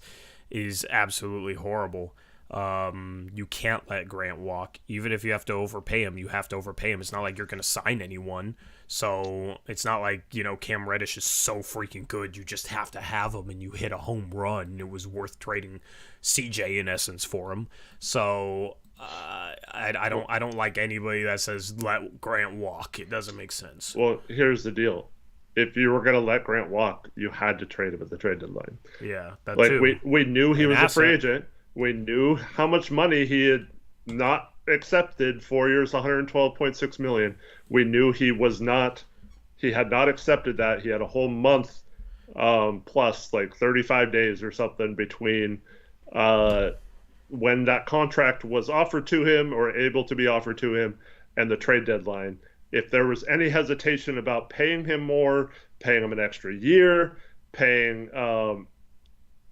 is absolutely horrible. You can't let Grant walk. Even if you have to overpay him, you have to overpay him. It's not like you're going to sign anyone. So it's not like, Cam Reddish is so freaking good. You just have to have him and you hit a home run. It was worth trading CJ in essence for him. So I don't like anybody that says let Grant walk. It doesn't make sense. Well, here's the deal. If you were going to let Grant walk, you had to trade him at the trade deadline. Yeah, that like too. We knew he was a free agent. We knew how much money he had not accepted. 4 years, $112.6 million. We knew he had not accepted that. He had a whole month plus, like 35 days or something between when that contract was offered to him or able to be offered to him and the trade deadline. If there was any hesitation about paying him more, paying him an extra year, paying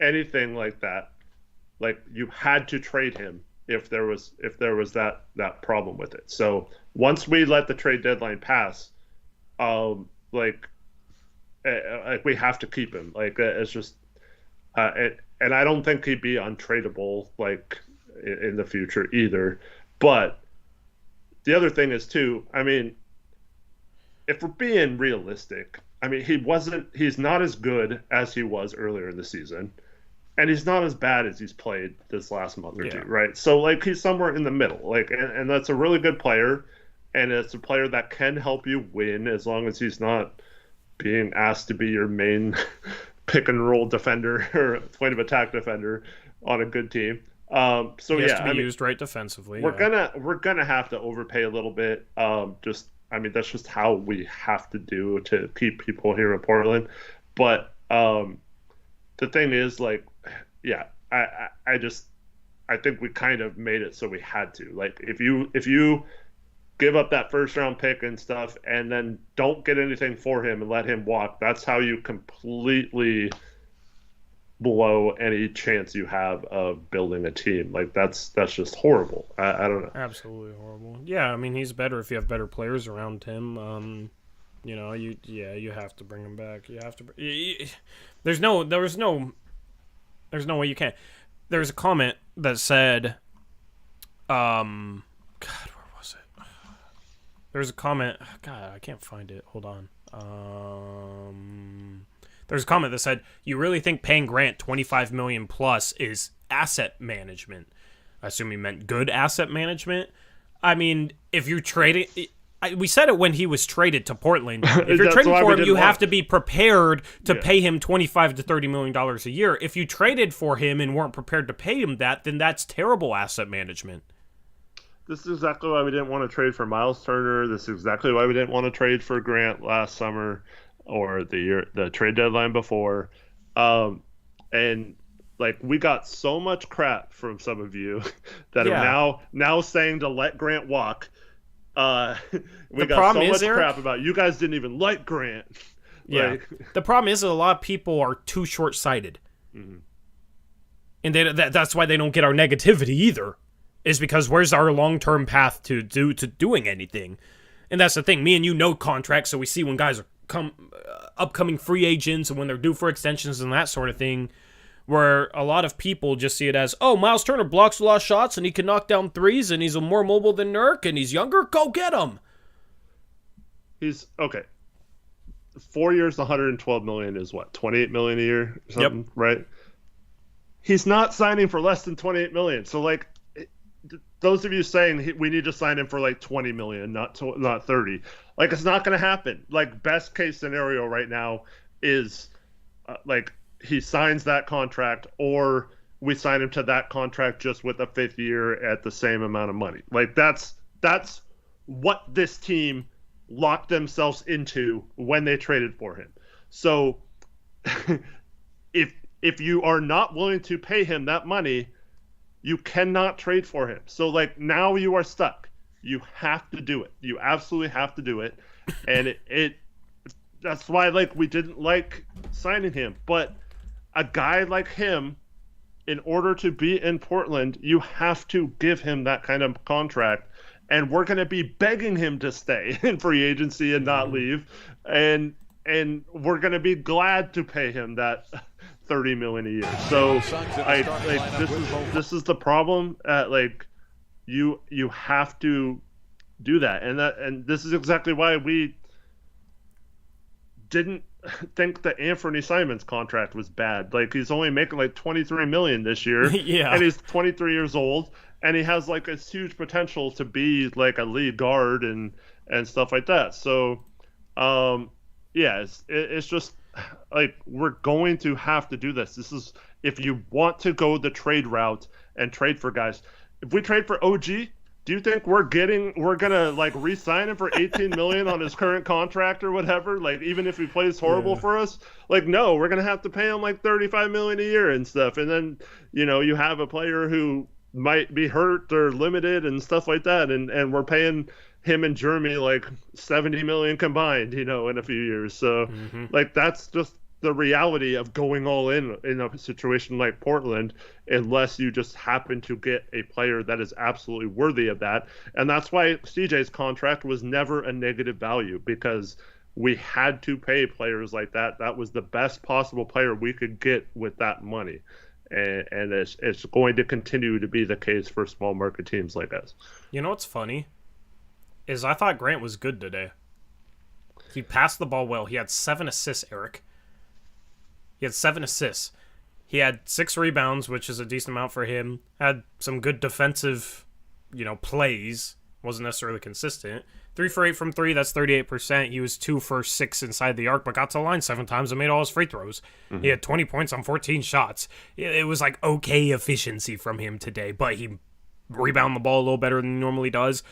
anything like that, like you had to trade him if there was that problem with it. So once we let the trade deadline pass, we have to keep him. Like it's just, and I don't think he'd be untradeable like in the future either. But the other thing is too, I mean, if we're being realistic, I mean, he's not as good as he was earlier in the season. And he's not as bad as he's played this last month or two, right? So, like, he's somewhere in the middle. Like, and that's a really good player. And it's a player that can help you win as long as he's not being asked to be your main pick-and-roll defender or point of attack defender on a good team. He has to be used right defensively. We're gonna have to overpay a little bit. That's just how we have to do to keep people here in Portland. But the thing is, like, yeah, I think we kind of made it so we had to. Like, if you give up that first round pick and stuff and then don't get anything for him and let him walk, that's how you completely blow any chance you have of building a team. Like, that's just horrible. I don't know. Absolutely horrible. Yeah, I mean, he's better if you have better players around him. You have to bring him back. You have to. There's no way you can't. There's a comment that said, God, where was it? There's a comment. God, I can't find it. Hold on. There's a comment that said, "You really think paying Grant $25 million plus is asset management?" I assume he meant good asset management. I mean, if you trade it. We said it when he was traded to Portland. If you're trading for him, you have to be prepared to pay him $25 to $30 million a year. If you traded for him and weren't prepared to pay him that, then that's terrible asset management. This is exactly why we didn't want to trade for Miles Turner. This is exactly why we didn't want to trade for Grant last summer or the trade deadline before. And like, we got so much crap from some of you that are now saying to let Grant walk. We got so much crap about you guys didn't even like Grant. Yeah. The problem is that a lot of people are too short-sighted. Mm-hmm. And that's why they don't get our negativity either. Is because where's our long-term path to doing anything? And that's the thing. Me and you know contracts, so we see when guys are upcoming free agents and when they're due for extensions and that sort of thing. Where a lot of people just see it as, oh, Miles Turner blocks a lot of shots and he can knock down threes and he's more mobile than Nurk and he's younger. Go get him. He's okay. 4 years, 112 million is what, 28 million a year or something, right? He's not signing for less than 28 million. So like, those of you saying we need to sign him for like 20 million, not 30, like it's not going to happen. Like best case scenario right now is like he signs that contract, or we sign him to that contract just with a 5th year at the same amount of money. Like that's what this team locked themselves into when they traded for him. So if you are not willing to pay him that money, you cannot trade for him. So like now you are stuck. You have to do it. You absolutely have to do it. And it that's why like we didn't like signing him. But a guy like him, in order to be in Portland, you have to give him that kind of contract. And we're going to be begging him to stay in free agency and not leave. And we're going to be glad to pay him that $30 million a year. So this is the problem. Like you have to do that. And this is exactly why we didn't think that Anthony Simons contract was bad. Like he's only making like 23 million this year. Yeah. And he's 23 years old, and he has like this huge potential to be like a lead guard and stuff like that. So yeah, it's just like we're going to have to do this. This is if you want to go the trade route and trade for guys. If we trade for OG, do you think we're gonna like re-sign him for 18 million on his current contract or whatever? Like even if he plays horrible for us, like no, we're gonna have to pay him like 35 million a year and stuff. And then you have a player who might be hurt or limited and stuff like that, and we're paying him and Jeremy like 70 million combined, in a few years. So like that's just the reality of going all in a situation like Portland, unless you just happen to get a player that is absolutely worthy of that. And that's why CJ's contract was never a negative value, because we had to pay players like that. That was the best possible player we could get with that money. And it's going to continue to be the case for small market teams like us. You know what's funny? Is I thought Grant was good today. He passed the ball well. He had 7 assists, Eric. He had 7 assists. He had 6 rebounds, which is a decent amount for him. Had some good defensive, plays. Wasn't necessarily consistent. 3 for 8 from 3, that's 38%. He was 2 for 6 inside the arc, but got to the line 7 times and made all his free throws. He had 20 points on 14 shots. It was like okay efficiency from him today, but he rebounded the ball a little better than he normally does.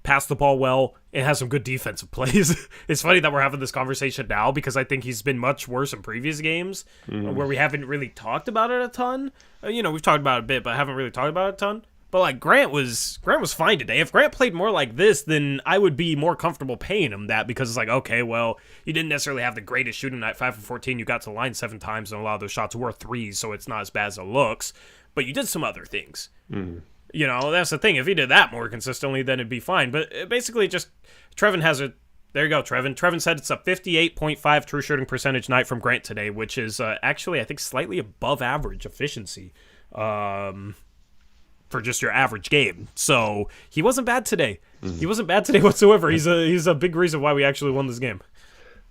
Passed the ball well, and has some good defensive plays. It's funny that we're having this conversation now, because I think he's been much worse in previous games where we haven't really talked about it a ton. We've talked about it a bit, but haven't really talked about it a ton. But like Grant was fine today. If Grant played more like this, then I would be more comfortable paying him that, because it's like, okay, well, you didn't necessarily have the greatest shooting night, 5 for 14. You got to the line 7 times, and a lot of those shots were threes, so it's not as bad as it looks. But you did some other things. That's the thing. If he did that more consistently, then it'd be fine. But basically, just Trevin has a. There you go, Trevin. Trevin said it's a 58.5 true shooting percentage night from Grant today, which is actually, I think, slightly above average efficiency for just your average game. So he wasn't bad today. He wasn't bad today whatsoever. He's a big reason why we actually won this game.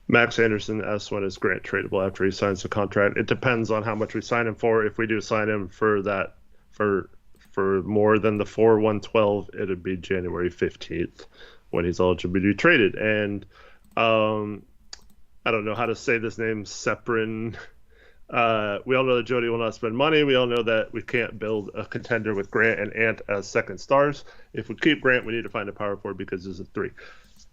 Max Anderson asks, when is Grant tradable after he signs the contract? It depends on how much we sign him for. If we do sign him for that, for more than the 4/112, it'd be January 15th when he's eligible to be traded. And I don't know how to say this name, Seprin. We all know that Jody will not spend money. We all know that we can't build a contender with Grant and Ant as second stars. If we keep Grant, we need to find a power forward because there's a 3.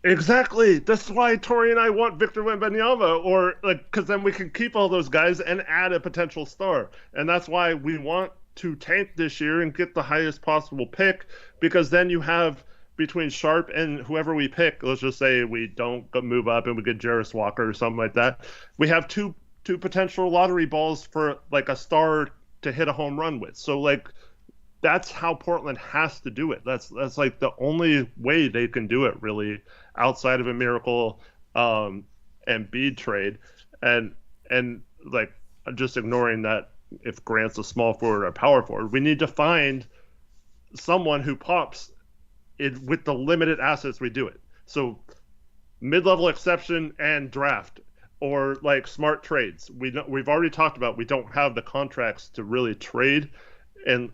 Exactly. That's why Tori and I want Victor Wembanyama, or because then we can keep all those guys and add a potential star. And that's why we want to tank this year and get the highest possible pick, because then you have, between Sharp and whoever we pick, let's just say we don't move up and we get Jarris Walker or something like that, we have two potential lottery balls for like a star to hit a home run with. So like that's how Portland has to do it. That's like the only way they can do it, really, outside of a miracle Embiid trade, and like just ignoring that. If Grant's a small forward or a power forward, we need to find someone who pops it with the limited assets we do it. So mid-level exception and draft, or like smart trades. We've already talked about we don't have the contracts to really trade, and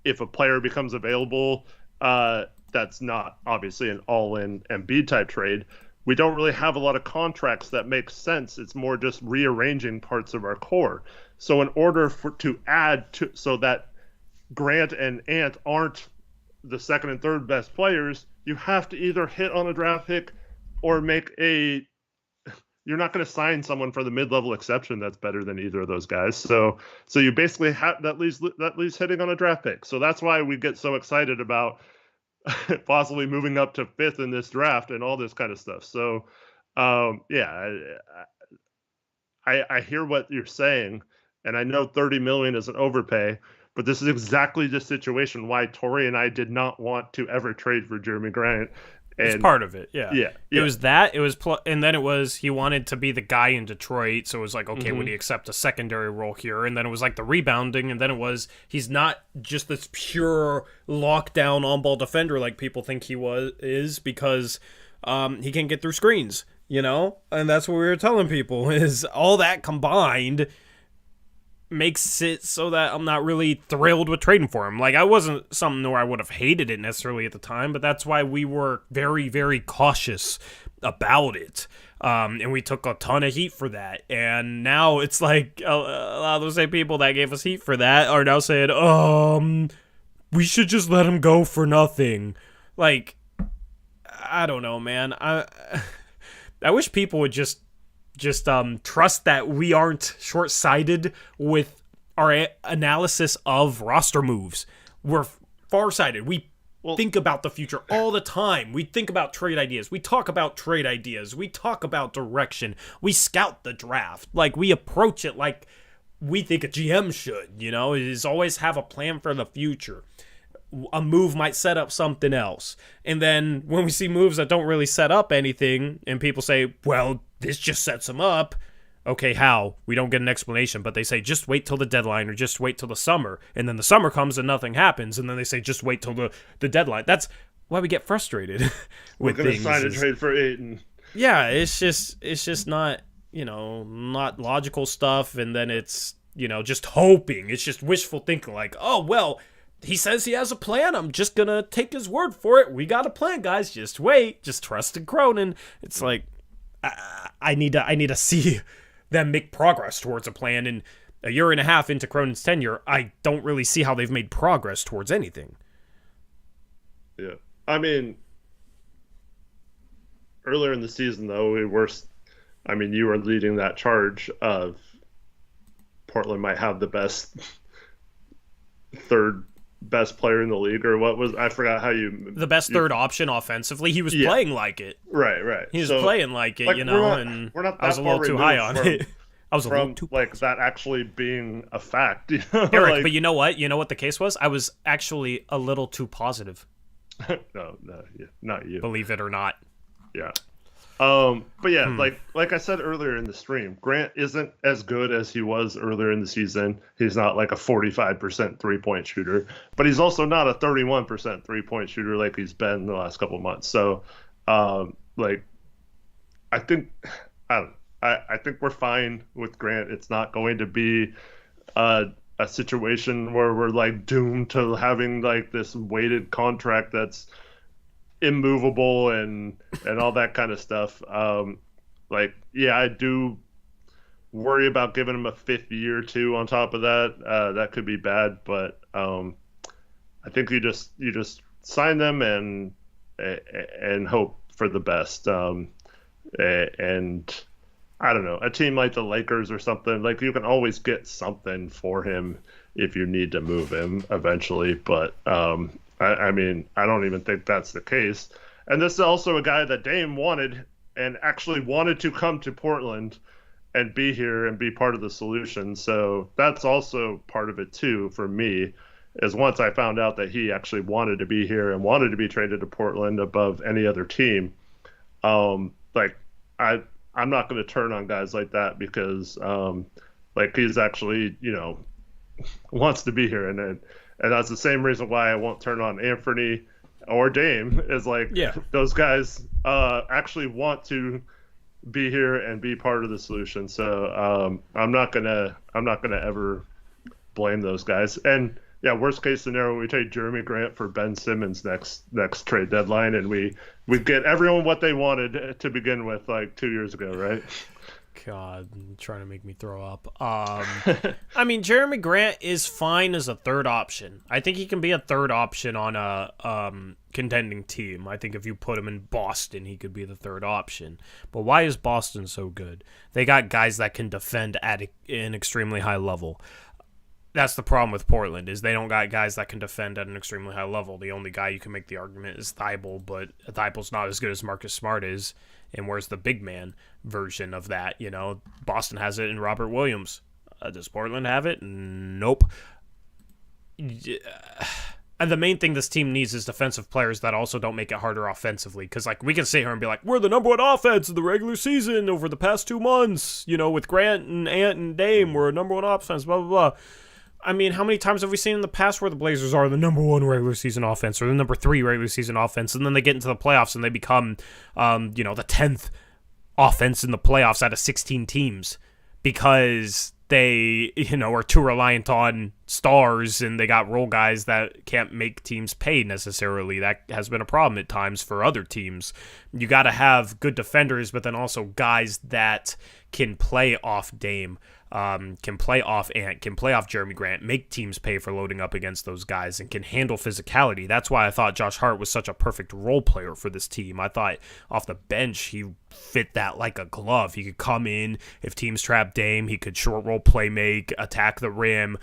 if a player becomes available, that's not obviously an all-in Embiid type trade. We don't really have a lot of contracts that make sense. It's more just rearranging parts of our core. So in order to add to so that Grant and Ant aren't the second and third best players, you have to either hit on a draft pick or make a. You're not going to sign someone for the mid-level exception that's better than either of those guys. So you basically have that leaves hitting on a draft pick. So that's why we get so excited about possibly moving up to 5th in this draft and all this kind of stuff. So yeah, I hear what you're saying, and I know 30 million is an overpay, but this is exactly the situation why Tori and I did not want to ever trade for Jeremy Grant. It's part of it, yeah. Yeah. It was that. It was, and then it was he wanted to be the guy in Detroit, so it was like, okay, would he accept a secondary role here? And then it was like the rebounding, and then it was he's not just this pure lockdown on-ball defender like people think he is because he can get through screens, you know. And that's what we were telling people is all that combined makes it so that I'm not really thrilled with trading for him. Like, I wasn't something where I would have hated it necessarily at the time, but that's why we were very, very cautious about it. And we took a ton of heat for that. And now it's like a lot of those same people that gave us heat for that are now saying, we should just let him go for nothing. Like, I don't know, man. I wish people would just trust that we aren't short-sighted with our analysis of roster moves. We're far-sighted. We think about the future all the time. We think about trade ideas. We talk about trade ideas. We talk about direction. We scout the draft. Like, we approach it like we think a GM should, you know? Is always have a plan for the future. A move might set up something else. And then when we see moves that don't really set up anything and people say, well, this just sets them up. Okay, how? We don't get an explanation, but they say just wait till the deadline or just wait till the summer. And then the summer comes and nothing happens. And then they say just wait till the deadline. That's why we get frustrated with things. We're going to sign a trade for Ayton. Yeah, it's just not, not logical stuff. And then it's, just hoping. It's just wishful thinking like, oh, well, he says he has a plan. I'm just going to take his word for it. We got a plan, guys. Just wait. Just trust in Cronin. It's like, I need to see them make progress towards a plan. And a year and a half into Cronin's tenure, I don't really see how they've made progress towards anything. Yeah. I mean, earlier in the season, though, you were leading that charge of Portland might have the best third best player in the league, or what was I forgot how the best third option offensively. He was playing like it. Right. He was playing like it, and we're not I was a little too high on it. I was a little too like that actually being a fact. Eric, but you know what? You know what the case was? I was actually a little too positive. No, not you. Believe it or not. Yeah. But yeah, like I said earlier in the stream, Grant isn't as good as he was earlier in the season. He's not like a 45% three-point shooter, but he's also not a 31% three-point shooter like he's been the last couple of months. So, I think we're fine with Grant. It's not going to be a situation where we're like doomed to having like this weighted contract that's immovable and all that kind of stuff. I do worry about giving him a 5th year too on top of that. That could be bad, but I think you just sign them and hope for the best. And I don't know, a team like the Lakers or something, like you can always get something for him if you need to move him eventually, but I mean, I don't even think that's the case. And this is also a guy that Dame wanted and actually wanted to come to Portland and be here and be part of the solution. So that's also part of it too for me, is once I found out that he actually wanted to be here and wanted to be traded to Portland above any other team, I'm not going to turn on guys like that because he's actually, wants to be here. And that's the same reason why I won't turn on Anthony or Dame, is those guys actually want to be here and be part of the solution. So I'm not gonna ever blame those guys. And yeah, worst case scenario, we trade Jeremy Grant for Ben Simmons next trade deadline, and we get everyone what they wanted to begin with, like 2 years ago, right? God, trying to make me throw up. I mean, Jeremy Grant is fine as a third option. I think he can be a third option on a contending team. I think if you put him in Boston, he could be the third option. But why is Boston so good? They got guys that can defend at an extremely high level. That's the problem with Portland, is they don't got guys that can defend at an extremely high level. The only guy you can make the argument is Thibault, but Thibault's not as good as Marcus Smart is. And where's the big man version of that? You know, Boston has it in Robert Williams. Does Portland have it? Nope. And the main thing this team needs is defensive players that also don't make it harder offensively. Because, like, we can sit here and be like, we're the number one offense in the regular season over the past 2 months. You know, with Grant and Ant and Dame, we're a number one offense, blah, blah, blah. I mean, how many times have we seen in the past where the Blazers are the number 1 regular season offense or the number 3 regular season offense, and then they get into the playoffs and they become, the 10th offense in the playoffs out of 16 teams because they, are too reliant on stars and they got role guys that can't make teams pay necessarily. That has been a problem at times for other teams. You got to have good defenders, but then also guys that can play off Dame. Can play off Ant, can play off Jeremy Grant, make teams pay for loading up against those guys, and can handle physicality. That's why I thought Josh Hart was such a perfect role player for this team. I thought off the bench he fit that like a glove. He could come in, if teams trap Dame, he could short roll play make, attack the rim,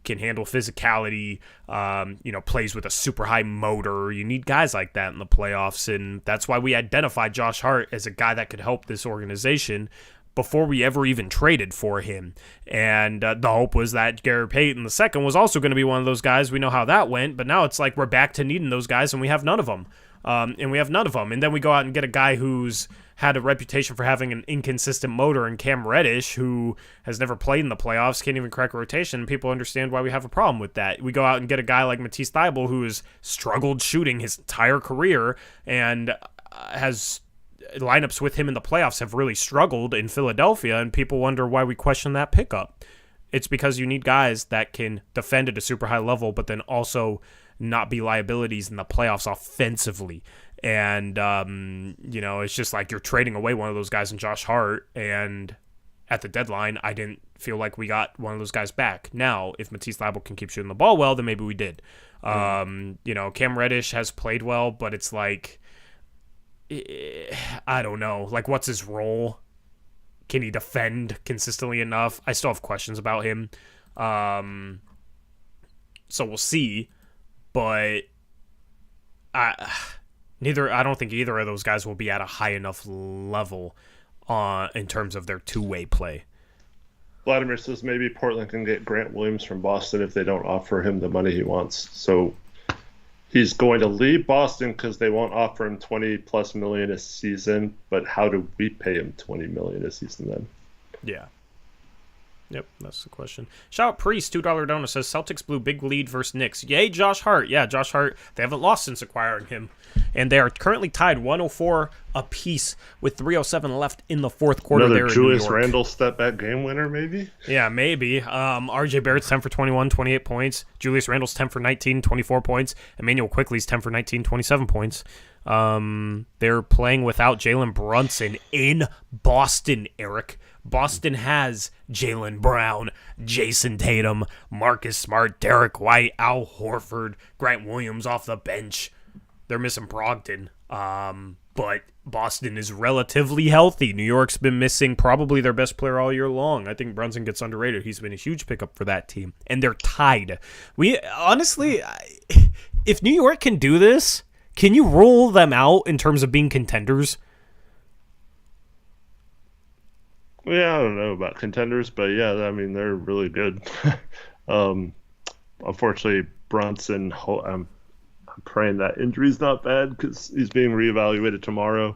can handle physicality, plays with a super high motor. You need guys like that in the playoffs, and that's why we identified Josh Hart as a guy that could help this organization before we ever even traded for him. And the hope was that Gary Payton II was also going to be one of those guys. We know how that went, but now it's like we're back to needing those guys, and we have none of them. And then we go out and get a guy who's had a reputation for having an inconsistent motor in Cam Reddish, who has never played in the playoffs, can't even crack a rotation. People understand why we have a problem with that. We go out and get a guy like Matisse Thybulle, who has struggled shooting his entire career and has lineups with him in the playoffs have really struggled in Philadelphia, and people wonder why we question that pickup. It's because you need guys that can defend at a super high level, but then also not be liabilities in the playoffs offensively. And, it's just like you're trading away one of those guys in Josh Hart, and at the deadline, I didn't feel like we got one of those guys back. Now, if Matisse Thybulle can keep shooting the ball well, then maybe we did. Cam Reddish has played well, but it's like, I don't know. Like, what's his role? Can he defend consistently enough? I still have questions about him. So we'll see. But I don't think either of those guys will be at a high enough level in terms of their two-way play. Vladimir says maybe Portland can get Grant Williams from Boston if they don't offer him the money he wants. So he's going to leave Boston because they won't offer him $20+ million a season. But how do we pay him $20 million a season then? Yeah. Yep, that's the question. Shout out Priest, $2 donut, says Celtics blew big lead versus Knicks. Yay, Josh Hart. Yeah, Josh Hart. They haven't lost since acquiring him. And they are currently tied 104 apiece with 3:07 left in the fourth quarter. Another there in Julius New York. Randle step back game winner, maybe? Yeah, maybe. RJ Barrett's 10 for 21, 28 points. Julius Randle's 10 for 19, 24 points. Emmanuel Quickley's 10 for 19, 27 points. They're playing without Jalen Brunson in Boston, Eric. Boston has Jaylen Brown, Jason Tatum, Marcus Smart, Derek White, Al Horford, Grant Williams off the bench. They're missing Brogdon, but Boston is relatively healthy. New York's been missing probably their best player all year long. I think Brunson gets underrated. He's been a huge pickup for that team, and they're tied. Honestly, if New York can do this, can you rule them out in terms of being contenders? Yeah, I don't know about contenders, but yeah, I mean, they're really good. Unfortunately, Brunson, I'm praying that injury's not bad because he's being reevaluated tomorrow.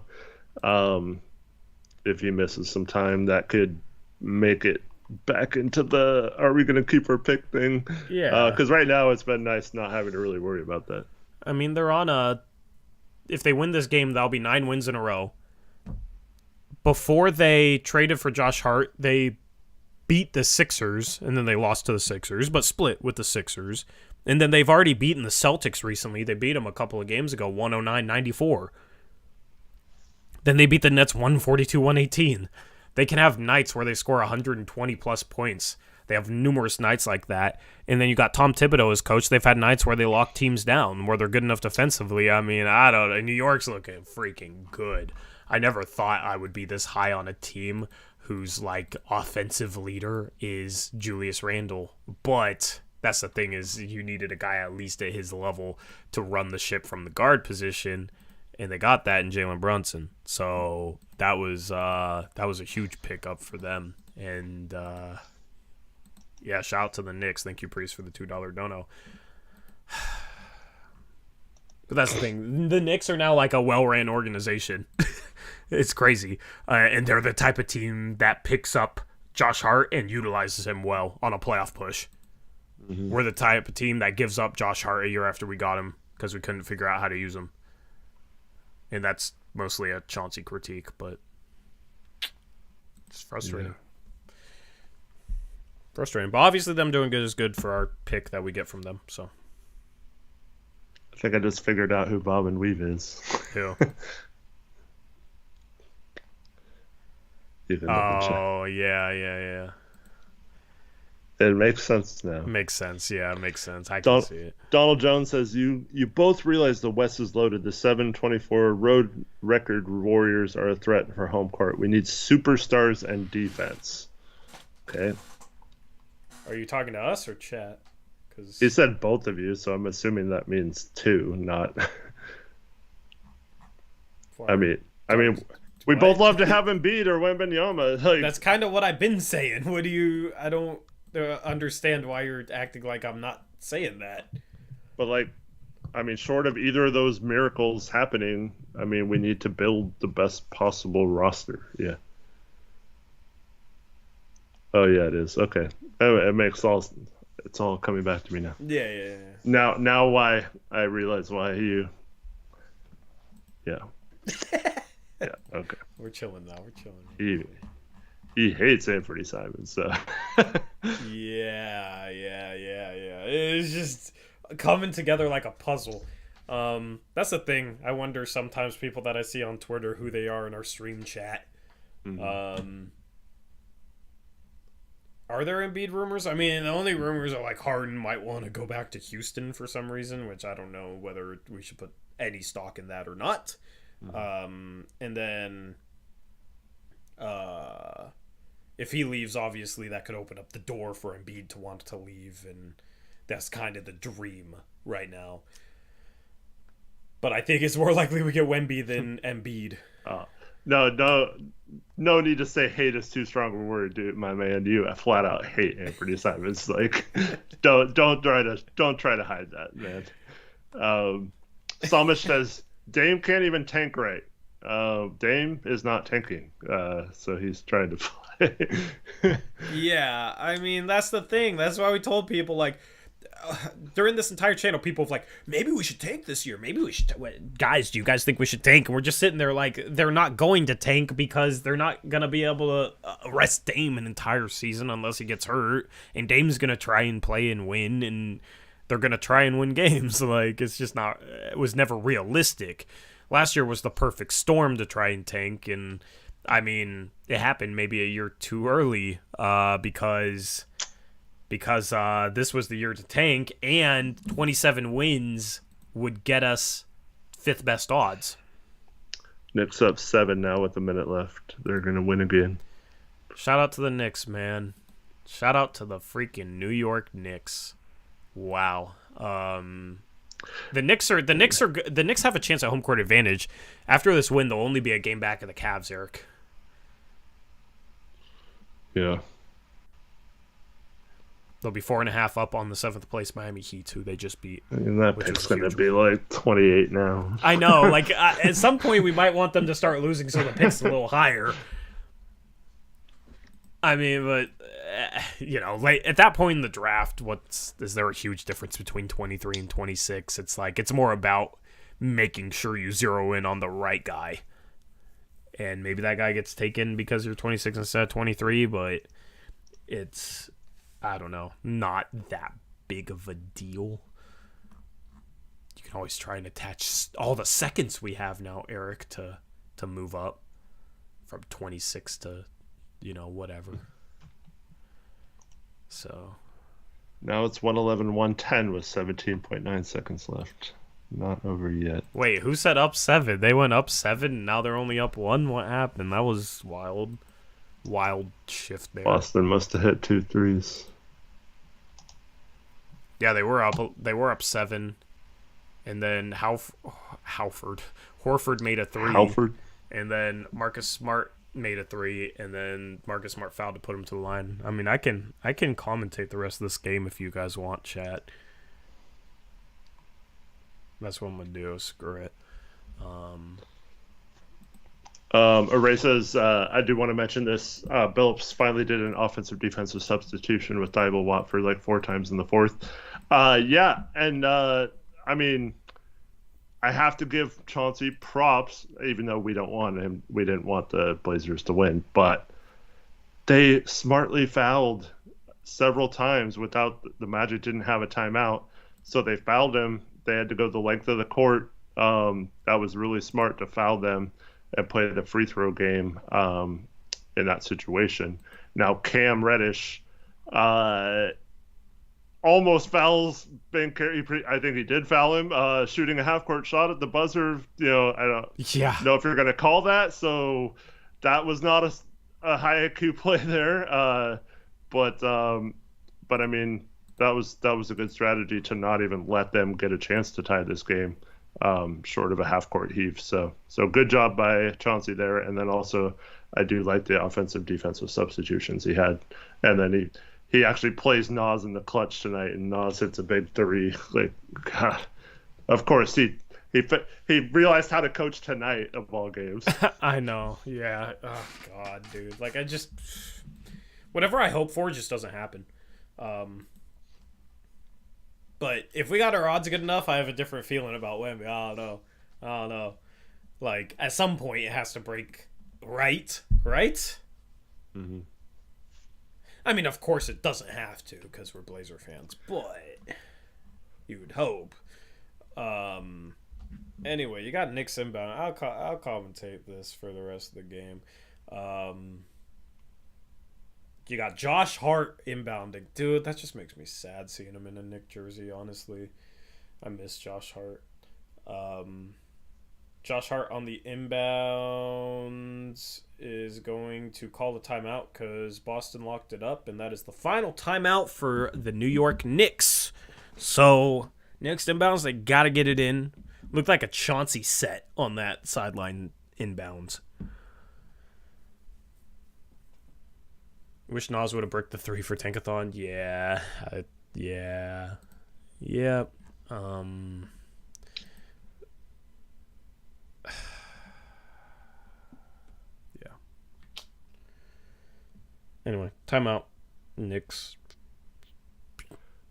If he misses some time, that could make it back into the are we going to keep our pick thing. Yeah. Because right now it's been nice not having to really worry about that. I mean, they're on if they win this game, that'll be 9 wins in a row. before they traded for Josh Hart, they beat the Sixers, and then they lost to the Sixers, but split with the Sixers. And then they've already beaten the Celtics recently. They beat them a couple of games ago, 109-94. Then they beat the Nets 142-118. They can have nights where they score 120-plus points. They have numerous nights like that. And then you got Tom Thibodeau as coach. They've had nights where they lock teams down, where they're good enough defensively. I mean, I don't know. New York's looking freaking good. I never thought I would be this high on a team whose, like, offensive leader is Julius Randle. But that's the thing, is you needed a guy at least at his level to run the ship from the guard position, and they got that in Jalen Brunson. So that was a huge pickup for them. And yeah, shout out to the Knicks. Thank you, Priest, for the $2 dono. But that's the thing. The Knicks are now like a well-ran organization. It's crazy. And they're the type of team that picks up Josh Hart and utilizes him well on a playoff push. Mm-hmm. We're the type of team that gives up Josh Hart a year after we got him because we couldn't figure out how to use him. And that's mostly a Chauncey critique, but it's frustrating. Yeah. Frustrating. But obviously them doing good is good for our pick that we get from them. So I think I just figured out who Bob and Weave is. Who? Oh, yeah. It makes sense now. Makes sense. Yeah, it makes sense. I can see it. Donald Jones says, you both realize the West is loaded. The 7-24 road record Warriors are a threat for home court. We need superstars and defense. Okay. Are you talking to us or chat? Cause... He said both of you, so I'm assuming that means two, not... I mean, we both love to have Embiid or Wembanyama. Like, that's kind of what I've been saying. What do you... I don't understand why you're acting like I'm not saying that. But, like, I mean, short of either of those miracles happening, I mean, we need to build the best possible roster. Yeah. Oh, yeah, it is. Okay. It makes all... It's all coming back to me now. Yeah. Now why I realize why you... Yeah. Yeah, okay. We're chilling now. We're chilling. He hates Anthony Simons, so. Yeah. It's just coming together like a puzzle. That's the thing. I wonder sometimes people that I see on Twitter who they are in our stream chat. Mm-hmm. Are there Embiid rumors? I mean, the only rumors are like Harden might want to go back to Houston for some reason, which I don't know whether we should put any stock in that or not. Mm-hmm. And then if he leaves, obviously that could open up the door for Embiid to want to leave, and that's kind of the dream right now. But I think it's more likely we get Wemby than Embiid. No need to say hate is too strong a word, dude. My man, you flat out hate Anthony Simons. Like, don't try to hide that, man. Samish says Dame can't even tank right. Dame is not tanking, so he's trying to play. Yeah, I mean, that's the thing. That's why we told people, like, during this entire channel, people have like, maybe we should tank this year. Maybe we should. Guys, do you guys think we should tank? And we're just sitting there like, they're not going to tank because they're not going to be able to rest Dame an entire season unless he gets hurt. And Dame's going to try and play and win, and they're going to try and win games. Like, it's just not, it was never realistic. Last year was the perfect storm to try and tank. And I mean, it happened maybe a year too early because this was the year to tank, and 27 wins would get us fifth best odds. Knicks up 7 now with a minute left. They're going to win again. Shout out to the Knicks, man. Shout out to the freaking New York Knicks. Wow. The Knicks have a chance at home court advantage. After this win, they'll only be a game back of the Cavs, Eric. Yeah. They'll be 4.5 up on the 7th place Miami Heat, who they just beat. And that pick's going to be like 28 now. I know. Like, at some point, we might want them to start losing so the pick's a little higher. I mean, but, like, at that point in the draft, is there a huge difference between 23 and 26? It's like, it's more about making sure you zero in on the right guy. and maybe that guy gets taken because you're 26 instead of 23, but it's, I don't know, not that big of a deal. You can always try and attach all the seconds we have now, Eric, to move up from 26 to, whatever. So now it's 111-110 with 17.9 seconds left. Not over yet. Wait, who said up 7? They went up 7 and now they're only up 1? What happened? That was wild. Wild shift there. Boston must have hit 2 threes. Yeah, they were up 7. And then Horford made a 3. Halford. And then Marcus Smart made a 3, and then Marcus Smart fouled to put him to the line. I mean, I can commentate the rest of this game if you guys want, chat. That's what I'm gonna do. Screw it. Array says, I do want to mention this. Billups finally did an offensive defensive substitution with Thibault Watford like 4 times in the fourth. Yeah, and I mean, I have to give Chauncey props, even though we don't want him. We didn't want the Blazers to win, but they smartly fouled several times without the Magic didn't have a timeout, so they fouled him. They had to go the length of the court. That was really smart to foul them and play the free throw game in that situation. Now Cam Reddish almost fouls Ben Carey. I think he did foul him, shooting a half-court shot at the buzzer. I don't know if you're going to call that. So that was not a high IQ play there. But I mean, that was a good strategy to not even let them get a chance to tie this game, short of a half-court heave. So good job by Chauncey there. And then also, I do like the offensive defensive substitutions he had. And then he actually plays Nas in the clutch tonight, and Nas hits a big 3. Like, God, of course he realized how to coach tonight of all games. I know, yeah. Oh God, dude. Like, whatever I hope for just doesn't happen. But if we got our odds good enough, I have a different feeling about Wemby. I don't know. Like, at some point it has to break, right? Mm-hmm. I mean, of course it doesn't have to because we're Blazer fans, but you would hope. Anyway, you got Knicks inbound. I'll commentate this for the rest of the game. You got Josh Hart inbounding. Dude, that just makes me sad seeing him in a Knick jersey, honestly. I miss Josh Hart. Josh Hart on the inbounds is going to call the timeout because Boston locked it up, and that is the final timeout for the New York Knicks. So, Knicks inbounds, they got to get it in. Looked like a Chauncey set on that sideline inbounds. Wish Nas would have bricked the 3 for Tankathon. Yeah. Yep. Yeah. Anyway, timeout. Knicks.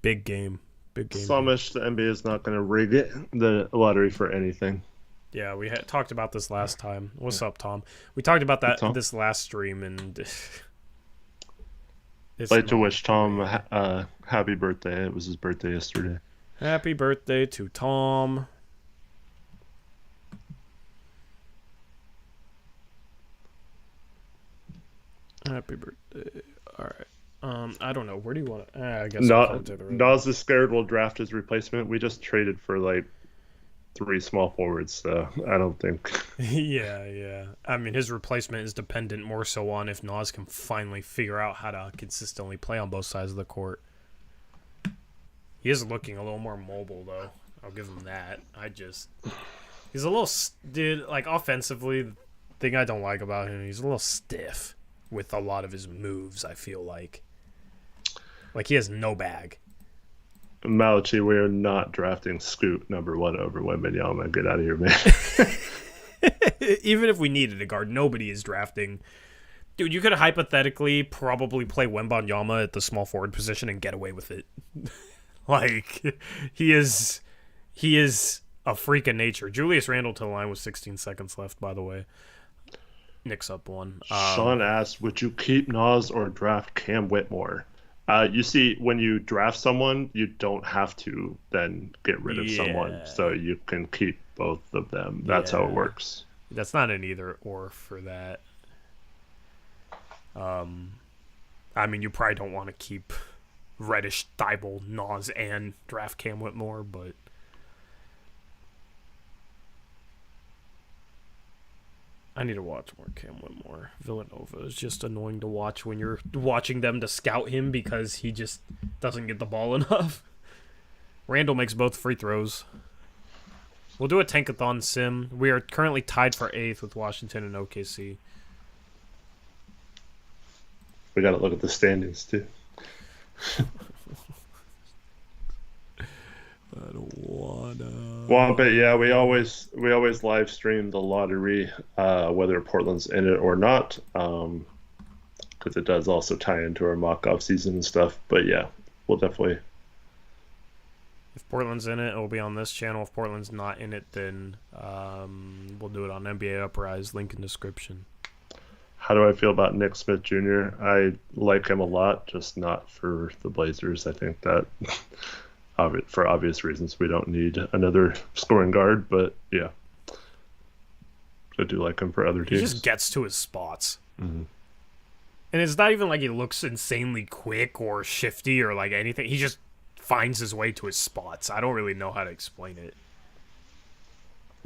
Big game. Somish, the NBA is not going to rig the lottery for anything. Yeah, we had talked about this last time. What's up, Tom? We talked about that this last stream, and I'd like to wish Tom happy birthday. It was his birthday yesterday. Happy birthday to Tom. Happy birthday. All right. I don't know. Where do you want to... I guess Nas is scared we'll draft his replacement. We just traded for like 3 small forwards, so I don't think... Yeah. I mean, his replacement is dependent more so on if Nas can finally figure out how to consistently play on both sides of the court. He is looking a little more mobile, though. I'll give him that. He's a little... Dude, like, offensively, the thing I don't like about him, he's a little stiff with a lot of his moves, I feel like. Like, he has no bag. Malachi, we are not drafting Scoot #1 over Wembanyama. Get out of here, man. Even if we needed a guard, nobody is drafting. Dude, you could hypothetically probably play Wembanyama at the small forward position and get away with it. Like, he is a freak of nature. Julius Randle to the line with 16 seconds left, by the way. Knicks up one. Sean asked, would you keep Nas or draft Cam Whitmore? You see, when you draft someone, you don't have to then get rid of someone. So you can keep both of them. That's how it works. That's not an either or for that. I mean, you probably don't want to keep Reddish, Thybulle, Nas, and draft Cam Whitmore, but I need to watch more Cam Whitmore. Villanova is just annoying to watch when you're watching them to scout him because he just doesn't get the ball enough. Randall makes both free throws. We'll do a tankathon sim. We are currently tied for 8th with Washington and OKC. We got to look at the standings, too. I don't wanna. Well, but yeah, we always live stream the lottery, whether Portland's in it or not, because it does also tie into our mock off season and stuff. But yeah, we'll definitely. If Portland's in it, it'll be on this channel. If Portland's not in it, then we'll do it on NBA Uprise. Link in description. How do I feel about Nick Smith Jr.? I like him a lot, just not for the Blazers. I think that. For obvious reasons, we don't need another scoring guard, but yeah, I do like him for other teams. He just gets to his spots. Mm-hmm. And it's not even like he looks insanely quick or shifty or like anything. He just finds his way to his spots. I don't really know how to explain it.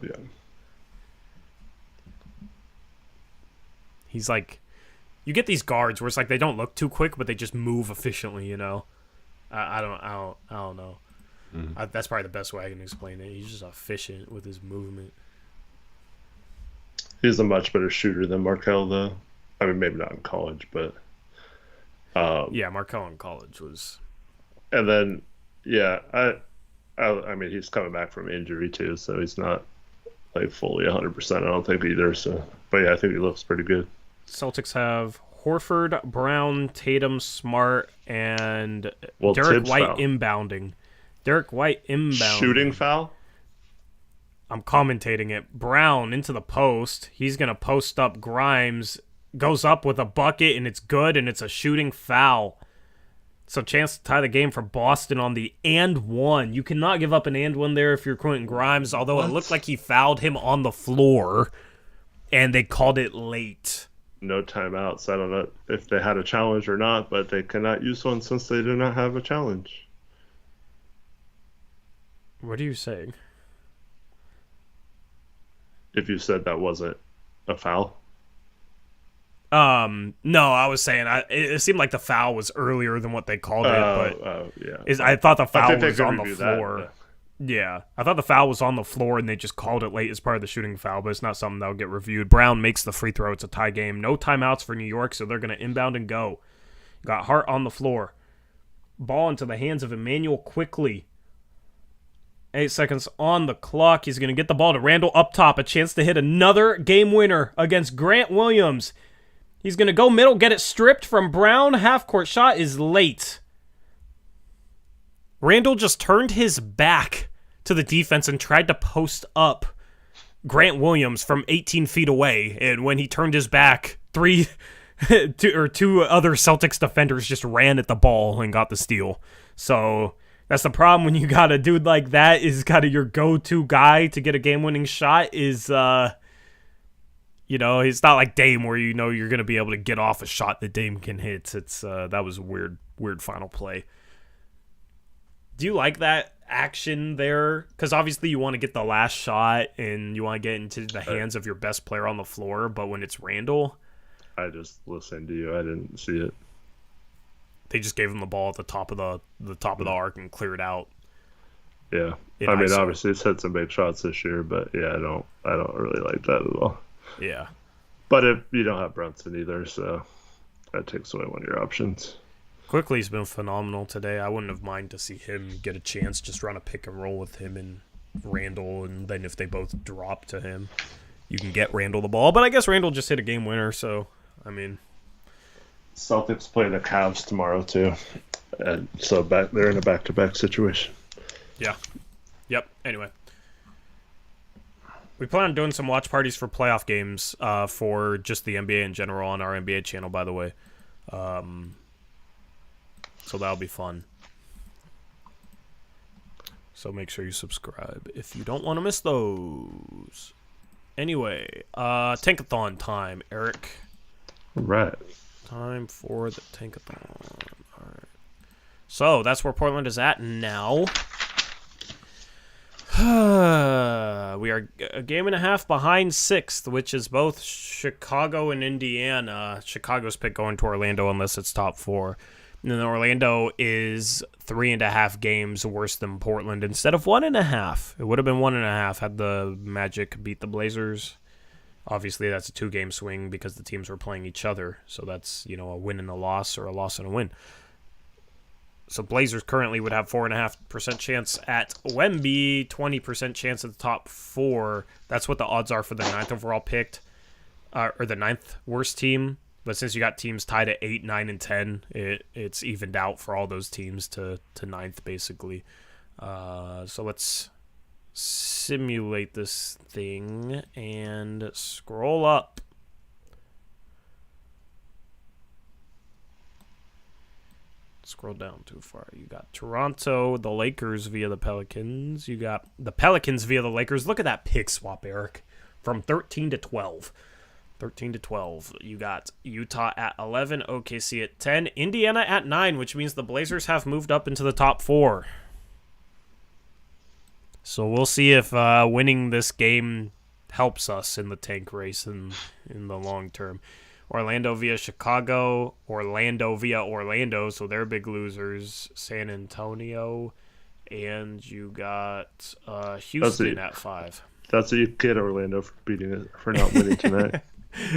Yeah. He's like, you get these guards where it's like they don't look too quick, but they just move efficiently, you know? I don't know. Mm-hmm. That's probably the best way I can explain it. He's just efficient with his movement. He's a much better shooter than Markelle, though. I mean, maybe not in college, but yeah, Markelle in college was. And then, yeah, I mean, he's coming back from injury too, so he's not like fully 100%. I don't think either. So, but yeah, I think he looks pretty good. Celtics have Horford, Brown, Tatum, Smart, and Derek Tibbs White foul. Inbounding. Derek White inbounding. Shooting foul? I'm commentating it. Brown into the post. He's going to post up Grimes. Goes up with a bucket, and it's good, and it's a shooting foul. So chance to tie the game for Boston on the and one. You cannot give up an and one there if you're Quentin Grimes, although it looked like he fouled him on the floor, and they called it late. No timeouts. I don't know if they had a challenge or not, but they cannot use one since they do not have a challenge. What are you saying? If you said that wasn't a foul? No, I was saying it seemed like the foul was earlier than what they called it, but yeah. I thought the foul was on the review floor. That, yeah, I thought the foul was on the floor and they just called it late as part of the shooting foul, but it's not something that'll get reviewed. Brown makes the free throw. It's a tie game. No timeouts for New York, so they're going to inbound and go. Got Hart on the floor. Ball into the hands of Emmanuel quickly. 8 seconds on the clock. He's going to get the ball to Randall up top. A chance to hit another game winner against Grant Williams. He's going to go middle, get it stripped from Brown. Half-court shot is late. Randall just turned his back to the defense and tried to post up Grant Williams from 18 feet away. And when he turned his back, two other Celtics defenders just ran at the ball and got the steal. So that's the problem when you got a dude like that is kind of your go-to guy to get a game-winning shot is, it's not like Dame where you know you're going to be able to get off a shot that Dame can hit. It's that was a weird final play. Do you like that action there? Because obviously you want to get the last shot and you want to get into the hands of your best player on the floor, but when it's Randall... I just listened to you. I didn't see it. They just gave him the ball at the top of the arc and cleared out. Yeah. I mean, obviously it's had some big shots this year, but yeah, I don't really like that at all. Yeah. But if you don't have Brunson either, so that takes away one of your options. Quickly's been phenomenal today. I wouldn't have minded to see him get a chance, just run a pick and roll with him and Randall, and then if they both drop to him, you can get Randall the ball. But I guess Randall just hit a game winner, so, I mean... Celtics play the Cavs tomorrow, too. And so they're in a back-to-back situation. Yeah. Yep. Anyway. We plan on doing some watch parties for playoff games for just the NBA in general on our NBA channel, by the way. So that'll be fun. So make sure you subscribe if you don't want to miss those. Anyway, Tankathon time, Eric. Right. Time for the Tankathon. All right. So that's where Portland is at now. We are a game and a half behind 6th, which is both Chicago and Indiana. Chicago's pick going to Orlando unless it's top 4. And then Orlando is 3.5 games worse than Portland instead of 1.5. It would have been 1.5 had the Magic beat the Blazers. Obviously, that's a 2-game swing because the teams were playing each other. So that's, a win and a loss or a loss and a win. So Blazers currently would have 4.5% chance at Wemby, 20% chance at the top 4. That's what the odds are for the 9th overall picked, or the 9th worst team. But since you got teams tied at 8, 9, and 10, it's evened out for all those teams to 9th, basically. So let's simulate this thing and scroll up. Scroll down too far. You got Toronto, the Lakers via the Pelicans. You got the Pelicans via the Lakers. Look at that pick swap, Eric. From 13 to 12. 13 to 12. You got Utah at 11, OKC at 10, Indiana at 9, which means the Blazers have moved up into the top 4. So we'll see if winning this game helps us in the tank race in the long term. Orlando via Chicago, Orlando via Orlando, so they're big losers. San Antonio, and you got Houston at 5. That's what you get Orlando for not winning tonight.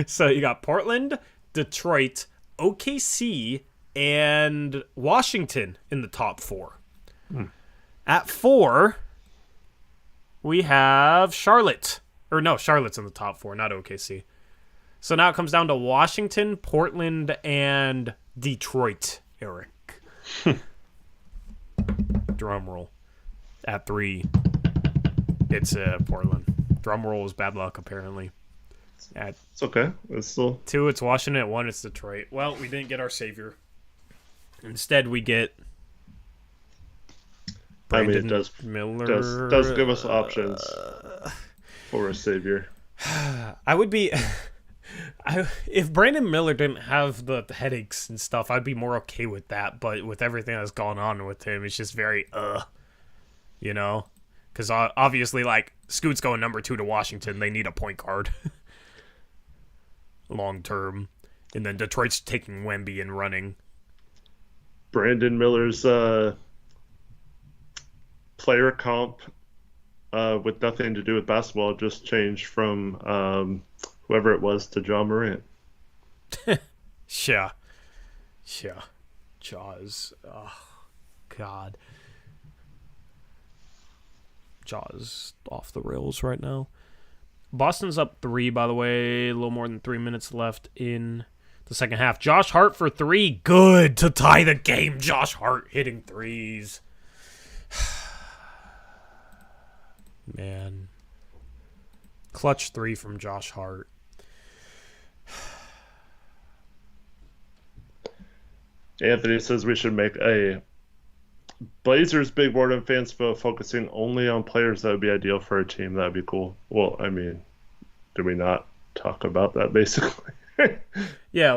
So you got Portland, Detroit, OKC, and Washington in the top 4. At 4, we have Charlotte. Or no, Charlotte's in the top 4, not OKC. So now it comes down to Washington, Portland, and Detroit, Eric. Drum roll. At 3, it's Portland. Drum roll is bad luck, apparently. It's okay. It's still 2, it's Washington. At 1, it's Detroit. Well, we didn't get our savior. Instead, we get Brandon Miller. Does give us options for a savior. I would be... if Brandon Miller didn't have the headaches and stuff, I'd be more okay with that. But with everything that's gone on with him, it's just very, Because obviously, Scoot's going number 2 to Washington. They need a point guard. Long term. And then Detroit's taking Wemby and running. Brandon Miller's player comp with nothing to do with basketball just changed from whoever it was to John Morant. Yeah. Jaws. Oh, God. Jaws off the rails right now. Boston's up 3, by the way. A little more than 3 minutes left in the second half. Josh Hart for 3. Good to tie the game. Josh Hart hitting threes. Man. Clutch 3 from Josh Hart. Anthony says we should make a Blazers big board and fans vote focusing only on players that would be ideal for a team. That'd be cool. Well, I mean, did we not talk about that basically? Yeah,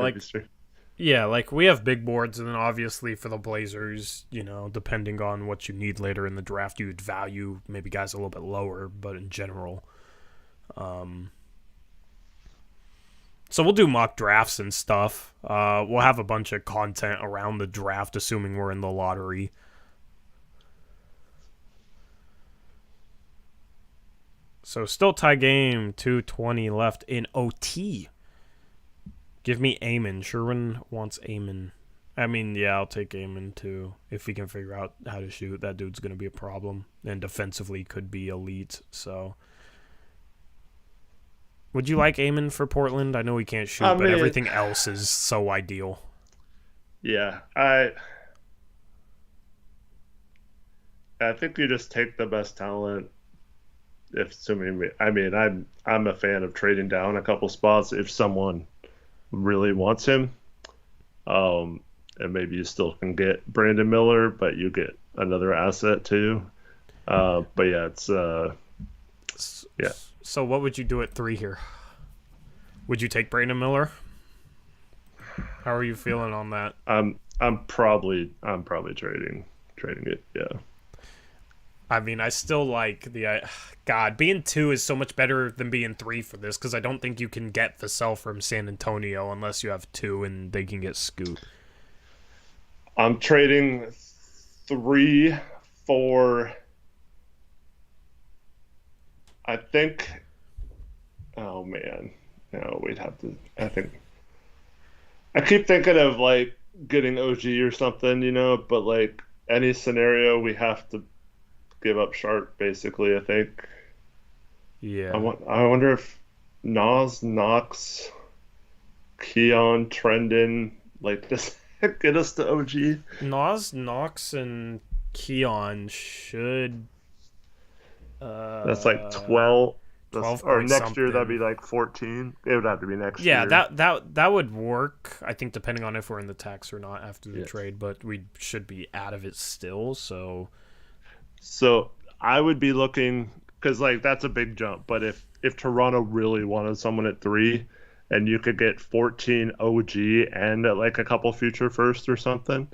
we have big boards, and then obviously for the Blazers, depending on what you need later in the draft, you'd value maybe guys a little bit lower, but in general. So we'll do mock drafts and stuff. We'll have a bunch of content around the draft, assuming we're in the lottery. So still tie game, 2:20 left in OT. Give me Amon. Sherwin wants Amon. I mean, yeah, I'll take Amon too. If we can figure out how to shoot, that dude's going to be a problem. And defensively could be elite, so... Would you like Amon for Portland? I know he can't shoot, but everything else is so ideal. Yeah, I think you just take the best talent if assuming I mean I'm a fan of trading down a couple spots if someone really wants him. And maybe you still can get Brandon Miller, but you get another asset too. But yeah, it's yeah. So what would you do at 3 here? Would you take Brandon Miller? How are you feeling on that? I'm probably trading it. Yeah. I mean, I still like God, being 2 is so much better than being 3 for this because I don't think you can get Vassell from San Antonio unless you have 2 and they can get Scoot. I'm trading 3 for, I think, oh man, no, we'd have to, I keep thinking of like getting OG or something, but like any scenario we have to give up Sharp basically, I think. Yeah. I wonder if Nas, Knox, Keon, Trendon, like this get us to OG. Nas, Knox, and Keon should. That's like 12. 12 or next something. year that'd be like 14. It would have to be next year. Yeah, that would work. I think depending on if we're in the tax or not after the trade, but we should be out of it still. So I would be looking because like that's a big jump. But if Toronto really wanted someone at 3. And you could get 14 OG and like a couple future first or something,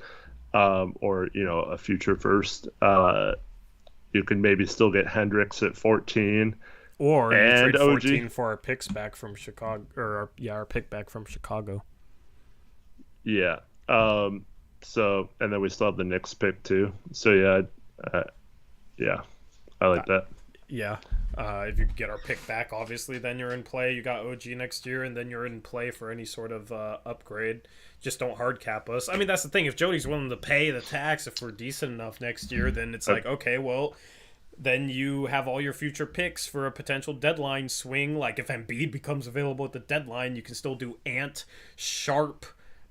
or a future first. You can maybe still get Hendricks at 14, or and you trade 14 OG for our picks back from Chicago, or our pick back from Chicago. Yeah. So and then we still have the Knicks pick too. So yeah, I like that. Yeah. If you get our pick back, obviously, then you're in play. You got OG next year, and then you're in play for any sort of upgrade. Just don't hard cap us. I mean, that's the thing. If Jody's willing to pay the tax, if we're decent enough next year, then it's like, okay, well, then you have all your future picks for a potential deadline swing. Like if Embiid becomes available at the deadline, you can still do Ant, Sharp,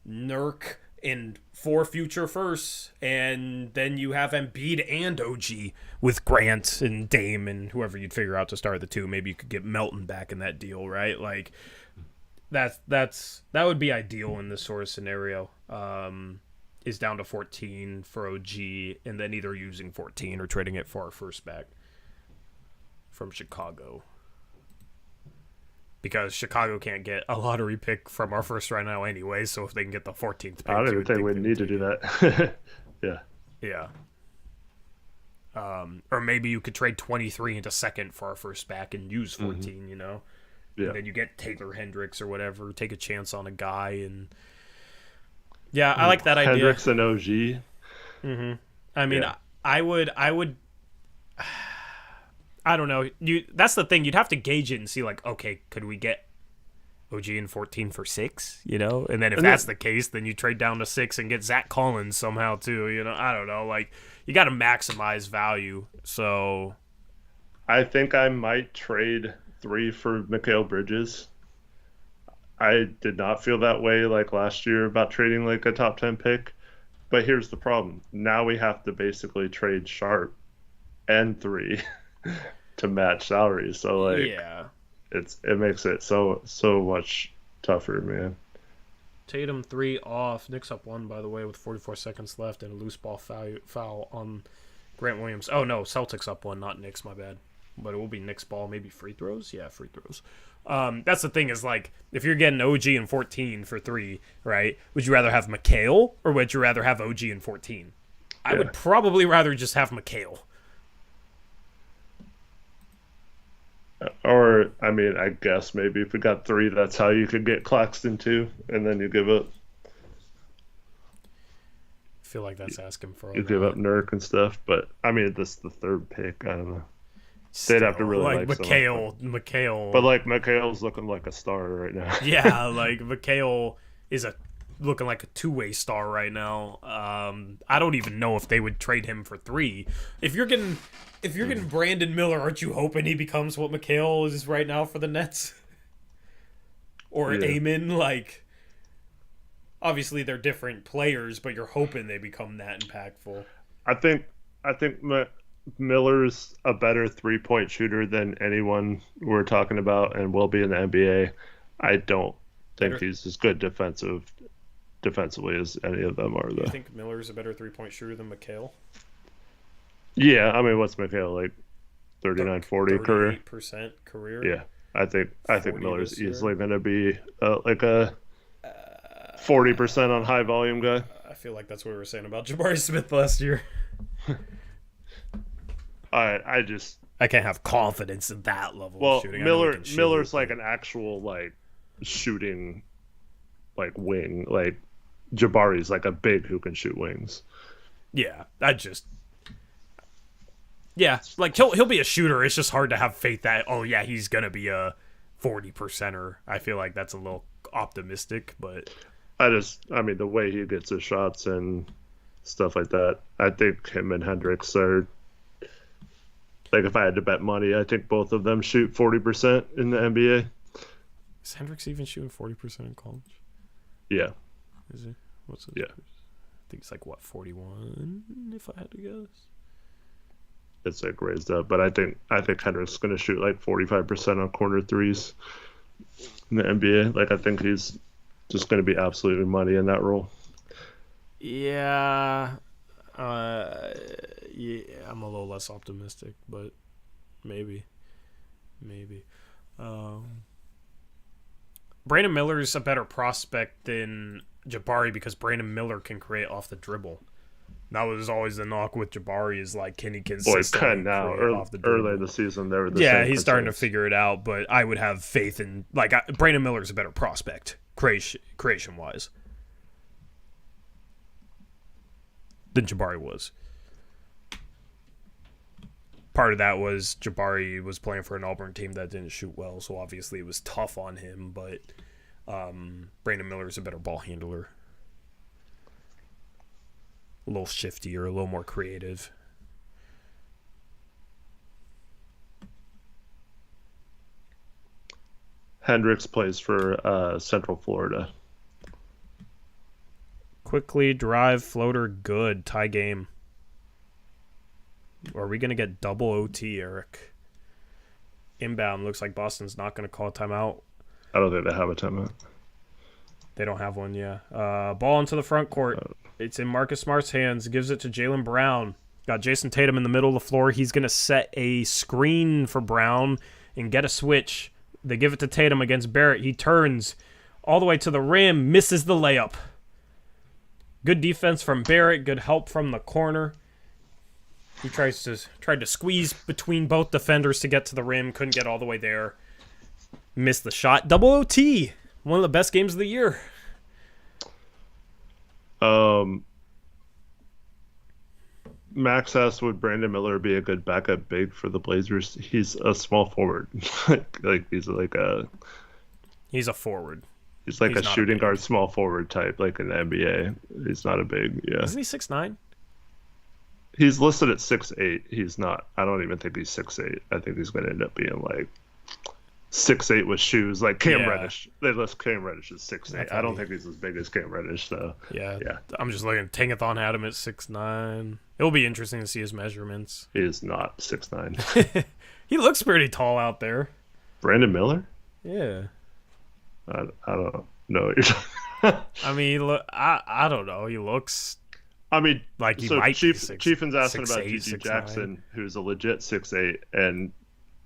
Nurk, and 4 future firsts, and then you have Embiid and OG with Grant and Dame and whoever you'd figure out to start the 2. Maybe you could get Melton back in that deal, right? Like that would be ideal in this sort of scenario. Is down to 14 for OG, and then either using 14 or trading it for our first back from Chicago. Because Chicago can't get a lottery pick from our first right now anyway, so if they can get the 14th pick... I don't even think we need to do that. Yeah. Yeah. Or maybe you could trade 23 into second for our first back and use 14, Yeah. And then you get Taylor Hendricks or whatever, take a chance on a guy, and... Yeah, I like that idea. Hendricks and OG. Mm-hmm. I mean, yeah. I would... I don't know. That's the thing. You'd have to gauge it and see, like, okay, could we get OG and 14 for 6? And then if that's the case, then you trade down to 6 and get Zach Collins somehow too. I don't know. Like, you got to maximize value. So, I think I might trade 3 for Mikal Bridges. I did not feel that way like last year about trading like a top 10 pick. But here's the problem. Now we have to basically trade Sharp and 3. To match salaries, so like it makes it so much tougher, man. Tatum 3 off. Knicks up 1, by the way, with 44 seconds left and a loose ball foul on Grant Williams. Oh no, Celtics up 1, not Knicks. My bad. But it will be Knicks ball. Maybe free throws. Yeah, free throws. That's the thing is like if you're getting OG and 14 for 3, right? Would you rather have Mikal or would you rather have OG and 14? I would probably rather just have Mikal. Or, I mean, I guess maybe if we got 3, that's how you could get Claxton too, and then you give up. I feel like that's asking for. You give up Nurk and stuff, but I mean, this is the 3rd pick. I don't know. They'd have to really like Mikal. But like Mikal's looking like a star right now. Yeah, like Mikal is looking like a 2-way star right now. I don't even know if they would trade him for 3. If you're getting Brandon Miller, aren't you hoping he becomes what Mikal is right now for the Nets? Or Amon, like obviously they're different players, but you're hoping they become that impactful. I think Miller's a better 3-point shooter than anyone we're talking about and will be in the NBA. I don't think he's as good defensively as any of them are, though. You think Miller's a better 3-point shooter than McHale? Yeah, I mean, what's McHale, like 39, 40 career? 38% career? Yeah, I think Miller's easily going to be like a 40% on high volume guy. I feel like that's what we were saying about Jabari Smith last year. I can't have confidence in that level of shooting. Miller's like an actual like shooting like wing. Like Jabari's like a big who can shoot wings. Yeah, like he'll be a shooter. It's just hard to have faith that he's gonna be a 40%er. I feel like that's a little optimistic, but I mean the way he gets his shots and stuff like that, I think him and Hendricks are like, if I had to bet money, I think both of them shoot 40% in the NBA. Is Hendricks even shooting 40% in college? Yeah. Is he? What's it? Yeah. I think it's like 41 if I had to guess. It's like raised up, but I think Hendricks is going to shoot like 45% on corner threes in the NBA. Like, I think he's just going to be absolutely money in that role. Yeah. Yeah, I'm a little less optimistic, but maybe. Brandon Miller's a better prospect than Jabari because Brandon Miller can create off the dribble. That was always the knock with Jabari, is like, can he consistently create off the dribble? Early in the season, they were the same. He's starting to figure it out, but I would have faith in Brandon Miller's a better prospect creation wise than Jabari was. Part of that was Jabari was playing for an Auburn team that didn't shoot well, so obviously it was tough on him, but Brandon Miller's a better ball handler. A little shiftier, a little more creative. Hendricks plays for Central Florida. Quickly, drive, floater, good. Tie game. Are we going to get double OT, Eric? Inbound. Looks like Boston's not going to call a timeout. I don't think they have a timeout. They don't have one, yeah. Ball into the front court. It's in Marcus Smart's hands. Gives it to Jaylen Brown. Got Jason Tatum in the middle of the floor. He's going to set a screen for Brown and get a switch. They give it to Tatum against Barrett. He turns all the way to the rim. Misses the layup. Good defense from Barrett. Good help from the corner. He tried to squeeze between both defenders to get to the rim. Couldn't get all the way there. Missed the shot. Double OT. One of the best games of the year. Max asked, would Brandon Miller be a good backup big for the Blazers? He's a small forward. He's a forward. He's like a shooting guard, small forward type, like in the NBA. He's not a big, yeah. Isn't he 6'9"? He's listed at 6'8". He's not. I don't even think he's 6'8". I think he's going to end up being like 6'8" with shoes, like Cam Reddish. They list Cam Reddish as 6'8". I don't think he's as big as Cam Reddish, though. Yeah. I'm just looking. Tankathon had him at 6'9". It'll be interesting to see his measurements. He is not 6'9". He looks pretty tall out there. Brandon Miller? Yeah. I don't know what you're talking. I mean, I don't know. He looks. I mean, like he might be Chiefin's asking about G.G. Jackson, who's a legit 6'8", and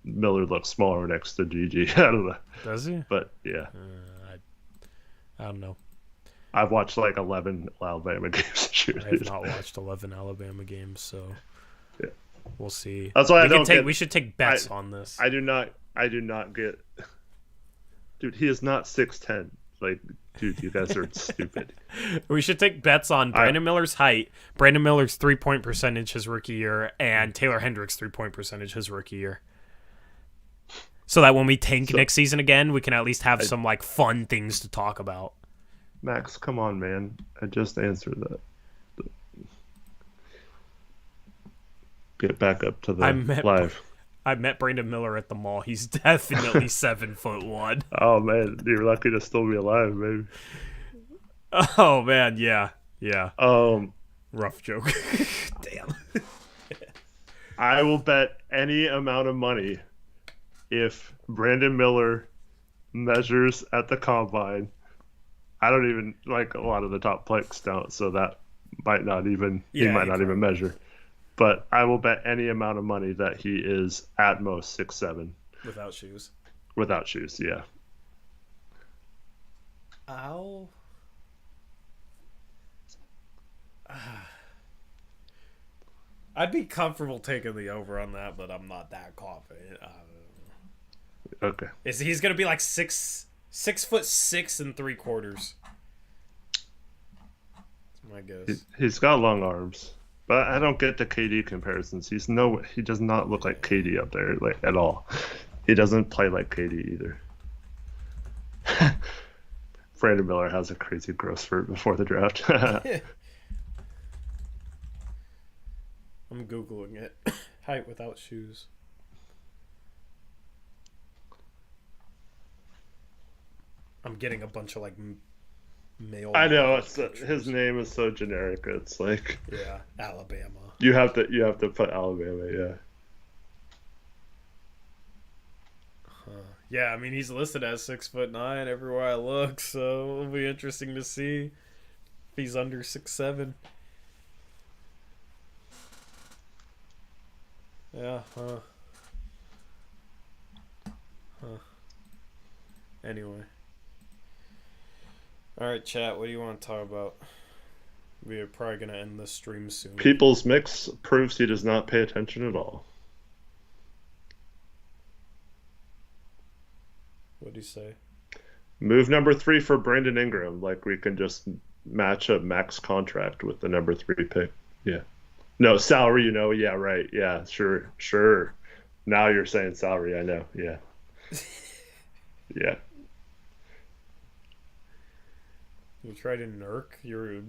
Miller looks smaller next to G.G. I don't know. Does he? But, yeah. I don't know. I've watched like 11 Alabama games this year. I have not watched 11 Alabama games, so yeah. We'll see. That's why we should take bets on this. I do not get. Dude, he is not 6'10". Like, dude, you guys are stupid. We should take bets on Brandon Miller's height, Brandon Miller's 3-point percentage his rookie year, and Taylor Hendricks' 3-point percentage his rookie year. So that when we tank next season again, we can at least have some like fun things to talk about. Max, come on, man. I just answered that. Get back up to the live. I met Brandon Miller at the mall. He's definitely 7'1". Oh man, you're lucky to still be alive, baby. Oh man, yeah. Rough joke. Damn. I will bet any amount of money if Brandon Miller measures at the combine. I don't even like a lot of the top picks don't, so that might not even he might not even measure. But I will bet any amount of money that he is at most 6'7". Without shoes. Without shoes, yeah. Ow. I'd be comfortable taking the over on that, but I'm not that confident. Okay. He's gonna be like 6'6" and 3/4. That's my guess. He's got long arms, but I don't get the KD comparisons. He does not look like KD up there like at all. He doesn't play like KD either. Brandon Miller has a crazy growth spurt before the draft. I'm Googling it. Height without shoes. I'm getting a bunch of like male. I know his name is so generic. It's like Alabama. You have to put Alabama, yeah. Yeah, I mean he's listed as 6'9" everywhere I look, so it'll be interesting to see if he's under 6'7". Yeah, Anyway. Alright, chat, what do you want to talk about? We are probably going to end this stream soon. People's Mix proves he does not pay attention at all. What'd he say? Move number 3 for Brandon Ingram. Like, we can just match up max contract with the number 3 pick. Yeah. No, salary, yeah, right. Yeah, sure. Now you're saying salary, I know. Yeah. Yeah. You tried to Nurk, you're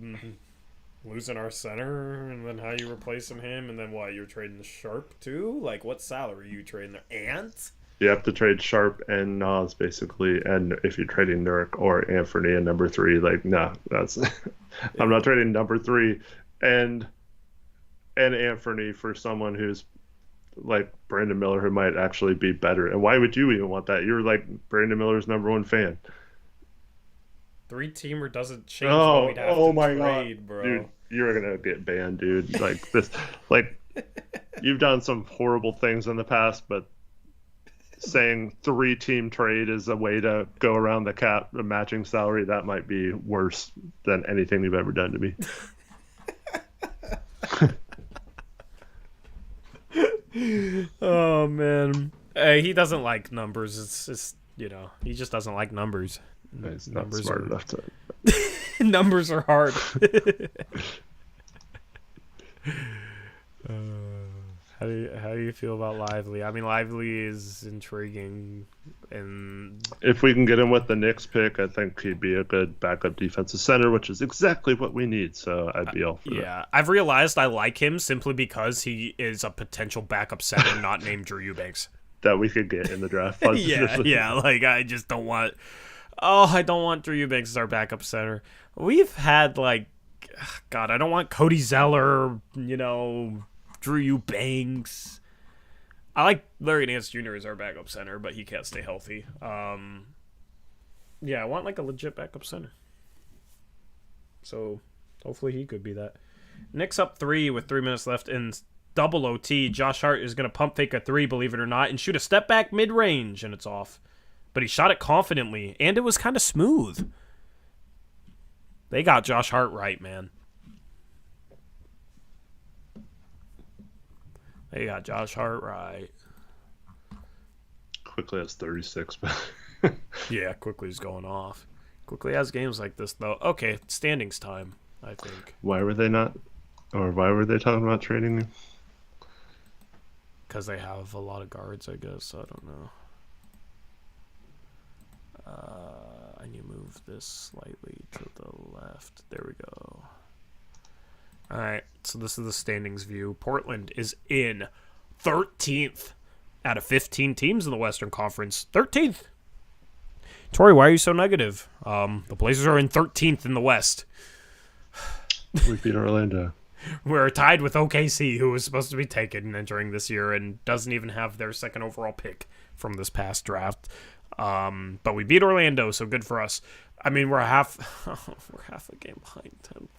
losing our center, and then how you replacing him, and then what, you're trading Sharp too? Like, what salary are you trading there? Ant? You have to trade Sharp and Nas, basically, and if you're trading Nurk or Anthony and number 3, like, no, that's... I'm not trading number 3 and Anthony for someone who's like Brandon Miller, who might actually be better. And why would you even want that? You're like Brandon Miller's #1 fan. 3-teamer doesn't change what we'd have to trade, God. bro. Dude, you're gonna get banned, dude. Like this, like you've done some horrible things in the past, but saying 3-team trade is a way to go around the cap, the matching salary, that might be worse than anything you've ever done to me. Oh man, hey, he doesn't like numbers. It's just he just doesn't like numbers. He's not smart enough to. Numbers are hard. How do you feel about Lively? I mean, Lively is intriguing, and if we can get him with the Knicks pick, I think he'd be a good backup defensive center, which is exactly what we need. So I'd be all for that. Yeah, I've realized I like him simply because he is a potential backup center, not named Drew Eubanks. That we could get in the draft. yeah. Like I just don't want. Oh, I don't want Drew Eubanks as our backup center. We've had God, I don't want Cody Zeller. Drew Eubanks. I like Larry Nance Jr. as our backup center, but he can't stay healthy. Yeah, I want like a legit backup center. So hopefully he could be that. Knicks up 3 with 3 minutes left in double OT. Josh Hart is going to pump fake a 3, believe it or not, and shoot a step back mid-range, and it's off. But he shot it confidently, and it was kind of smooth. They got Josh Hart right, man. They got Josh Hart right. Quickly has 36, but yeah, Quickly's going off. Quickly has games like this though. Okay, standings time, I think. Why were they talking about trading him? Because they have a lot of guards, I guess. I don't know. I need to move this slightly to the left. There we go. All right, so this is the standings view. Portland is in 13th out of 15 teams in the Western Conference. 13th. Tori, why are you so negative? The Blazers are in 13th in the West. We beat Orlando. We're tied with OKC, who was supposed to be taken entering this year and doesn't even have their second overall pick from this past draft. But we beat Orlando, so good for us. I mean, we're half a game behind 10th.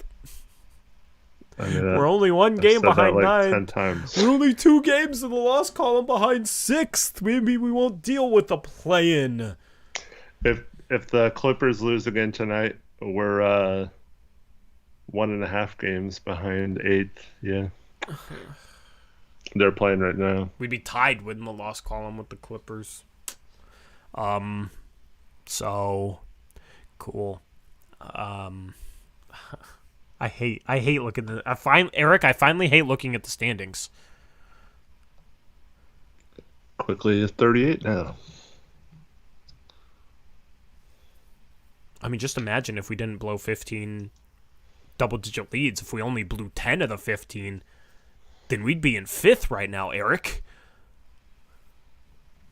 I mean, we're only one game behind like 9th. 10 times. We're only 2 games in the loss column behind 6th. Maybe we won't deal with the play-in. If the Clippers lose again tonight, we're 1.5 games behind 8th. Yeah, they're playing right now. We'd be tied within the loss column with the Clippers. So cool. I hate looking at I finally hate looking at the standings. Quickly is 38 now. I mean, just imagine if we didn't blow 15 double-digit leads. If we only blew 10 of the 15, then we'd be in 5th right now, Eric.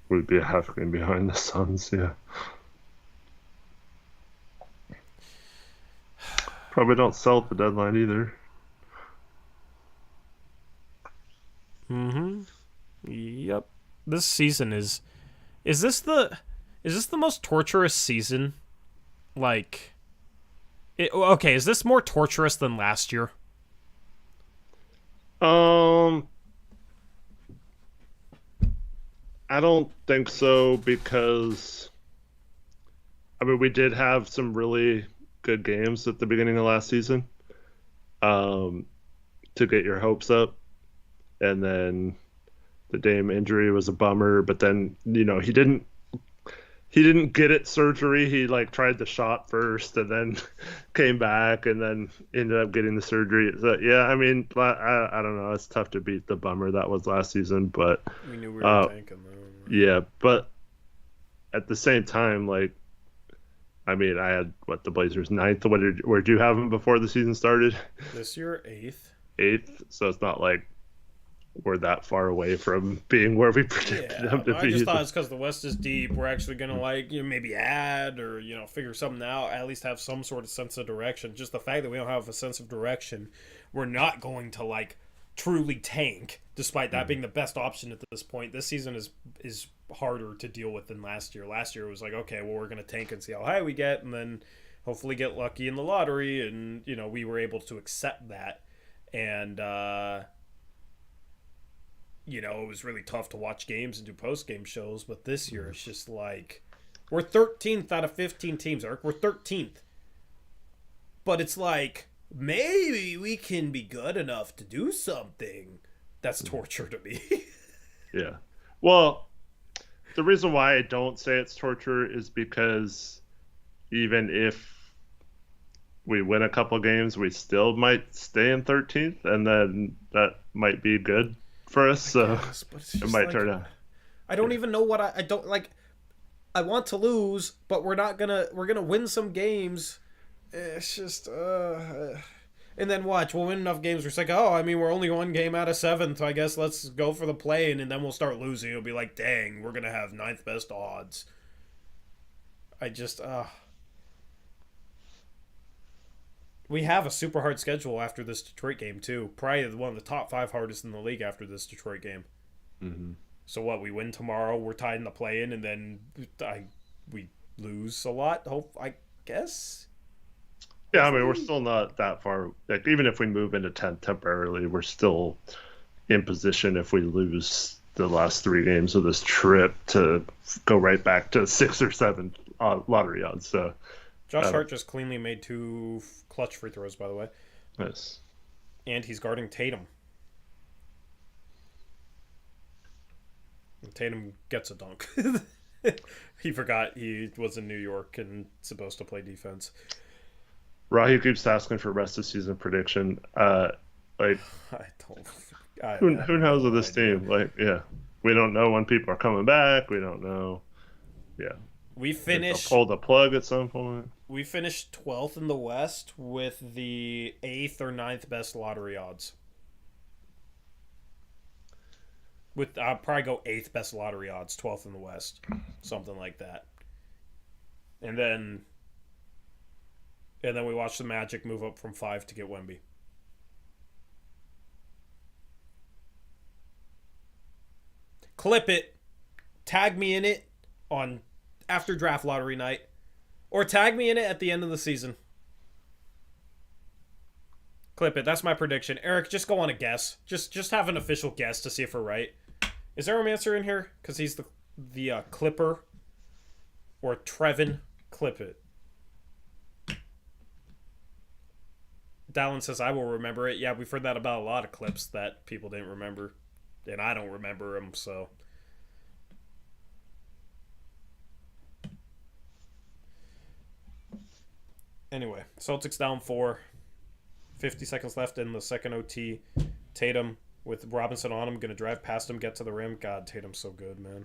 We'd be a half game behind the Suns, yeah. Probably don't sell at the deadline either. Yep. This season is this the most torturous season? Like, okay, is this more torturous than last year? I don't think so, because I mean, we did have some really good games at the beginning of last season to get your hopes up, and then the Dame injury was a bummer, but then, you know, he didn't get it surgery. He like tried the shot first and then came back and then ended up getting the surgery. So, yeah, I mean, I don't know. It's tough to beat the bummer that was last season, but We knew we were tanking, though. yeah, but at the same time, like, I mean, I had the Blazers 9th. Where'd you have them before the season started? This year, 8th. 8th. So it's not like we're that far away from being where we predicted them to be. I just thought it's because the West is deep. We're actually gonna maybe add or figure something out. At least have some sort of sense of direction. Just the fact that we don't have a sense of direction, we're not going to truly tank. Despite that being the best option at this point, this season is harder to deal with than last year. Last year it was like, okay, well, we're gonna tank and see how high we get, and then hopefully get lucky in the lottery, and we were able to accept that, and it was really tough to watch games and do post-game shows, but this year it's just like we're 13th out of 15 teams, Eric. We're 13th. But it's like maybe we can be good enough to do something. That's torture to me. Yeah. Well, the reason why I don't say it's torture is because even if we win a couple games, we still might stay in 13th, and then that might be good for us, so it might turn out. I don't even know what I don't like. I want to lose, but we're gonna win some games. It's just and then watch, we'll win enough games. We're like, we're only 1 game out of 7th. I guess let's go for the play-in, and then we'll start losing. It'll be like, dang, we're gonna have 9th best odds. I just we have a super hard schedule after this Detroit game, too. Probably one of the top 5 hardest in the league after this Detroit game. Mm-hmm. So what, we win tomorrow, we're tied in the play-in, and then we lose a lot, I guess? Yeah, I mean, we're still not that far. Like, even if we move into 10th temporarily, we're still in position if we lose the last 3 games of this trip to go right back to 6 or 7 lottery odds, so... Josh Hart just cleanly made 2 clutch free throws, by the way. Nice. And he's guarding Tatum. And Tatum gets a dunk. He forgot he was in New York and supposed to play defense. Rahi keeps asking for rest of season prediction. Who knows with this team? Like, yeah, we don't know when people are coming back. We don't know. Yeah. We finished. Pull the plug at some point. We finished 12th in the West with the 8th or 9th best lottery odds. With I'll probably go 8th best lottery odds, 12th in the West, something like that. And then we watched the Magic move up from 5 to get Wemby. Clip it. Tag me in it on after draft lottery night. Or tag me in it at the end of the season. Clip it. That's my prediction. Eric, just go on a guess. Just have an official guess to see if we're right. Is there a Romancer in here? Because he's the clipper. Or Trevin. Clip it. Dallin says, I will remember it. Yeah, we've heard that about a lot of clips that people didn't remember. And I don't remember them, so. Anyway, Celtics down 4. 50 seconds left in the second OT. Tatum with Robinson on him, going to drive past him, get to the rim. God, Tatum's so good, man.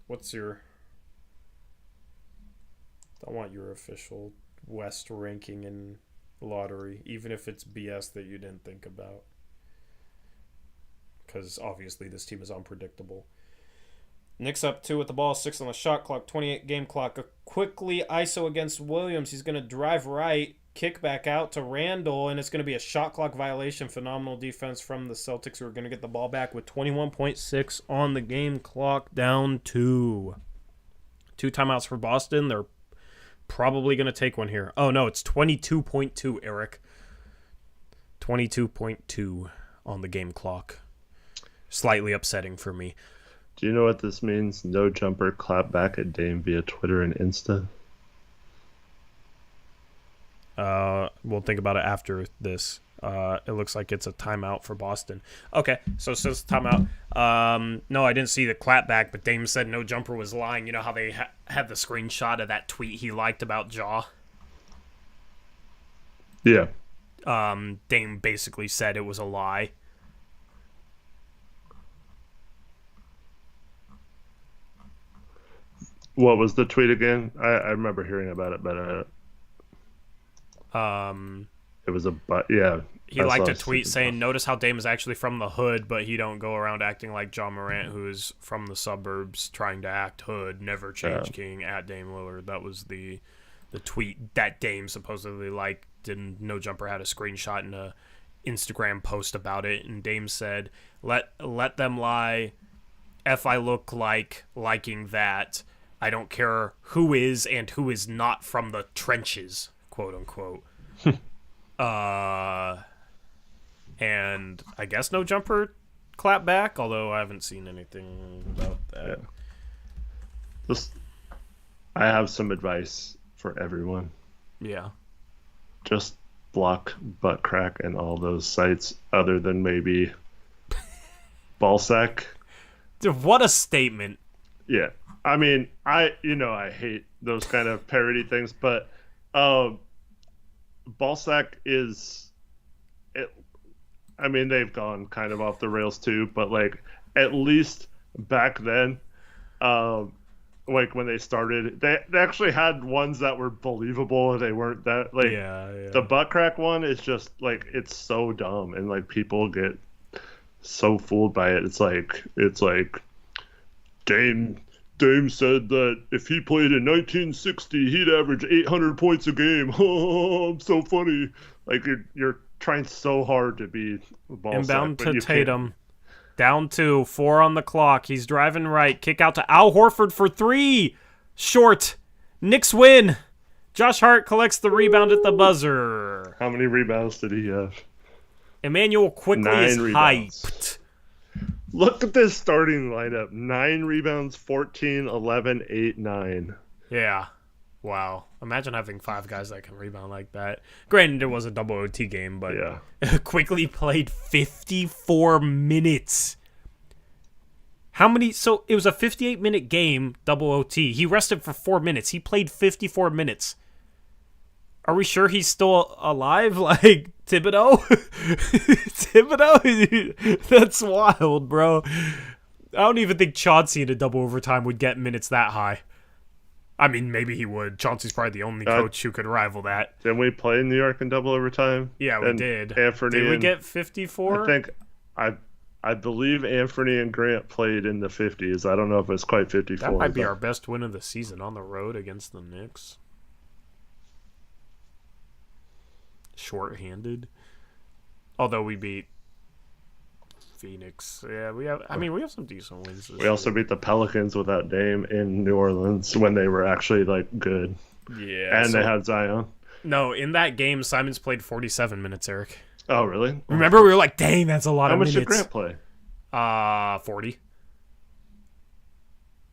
What's your... I want your official West ranking in lottery, even if it's BS that you didn't think about. Because obviously this team is unpredictable. Knicks up 2 with the ball, 6 on the shot clock, 28 game clock. A quickly ISO against Williams. He's going to drive right, kick back out to Randall, and it's going to be a shot clock violation. Phenomenal defense from the Celtics, who are going to get the ball back with 21.6 on the game clock, down 2. 2 timeouts for Boston. They're probably going to take one here. Oh, no, it's 22.2, Eric. 22.2 on the game clock. Slightly upsetting for me. Do you know what this means? No jumper clap back at Dame via Twitter and Insta? We'll think about it after this. It looks like it's a timeout for Boston. Okay, so it says timeout. No, I didn't see the clap back, but Dame said no jumper was lying. You know how they had the screenshot of that tweet he liked about Ja? Yeah. Dame basically said it was a lie. What was the tweet again? I remember hearing about it, but it was yeah. He liked a tweet saying, "Notice how Dame is actually from the hood, but he don't go around acting like John Morant, who is from the suburbs, trying to act hood. Never change king at Dame Lillard." That was the tweet that Dame supposedly liked. And No Jumper had a screenshot and a Instagram post about it, and Dame said, "Let them lie. If I look like liking that, I don't care who is and who is not from the trenches," quote unquote. And I guess No Jumper clap back, although I haven't seen anything about that. Yeah. I have some advice for everyone. Yeah. Just block butt crack and all those sites other than maybe Ballsack. Dude, what a statement. Yeah. I mean, I hate those kind of parody things, but Ballsack is they've gone kind of off the rails too, but like at least back then, like when they started, they actually had ones that were believable. They weren't that like the butt crack one is just like it's so dumb and like people get so fooled by it. It's like Dame said that if he played in 1960, he'd average 800 points a game. Oh, I'm so funny. Like you're trying so hard to be ball inbound sack, to Tatum. Down 2, 4 on the clock. He's driving right. Kick out to Al Horford for 3. Short. Knicks win. Josh Hart collects the rebound at the buzzer. How many rebounds did he have? Emmanuel quickly 9 is rebounds. hyped. Look at this starting lineup. 9 rebounds, 14, 11, 8, 9. Yeah. Wow. Imagine having 5 guys that can rebound like that. Granted, it was a double OT game, but quickly played 54 minutes. How many? So it was a 58-minute game, double OT. He rested for 4 minutes. He played 54 minutes. Are we sure he's still alive? Like Thibodeau? Thibodeau? That's wild, bro. I don't even think Chauncey in a double overtime would get minutes that high. I mean, maybe he would. Chauncey's probably the only coach who could rival that. Didn't we play in New York in double overtime? Yeah, we did. Anthony did we get 54? I think I believe Anthony and Grant played in the 50s. I don't know if it's quite 54. That might be our best win of the season on the road against the Knicks. Short-handed. Although we beat Phoenix. Yeah, we have. I mean, we have some decent wins. We also beat the Pelicans without Dame in New Orleans when they were actually like good. Yeah, and they had Zion. No, in that game, Simons played 47 minutes. Eric. Oh, really? Remember, we were like, "Dang, that's a lot How of much minutes." did Grant play? 40.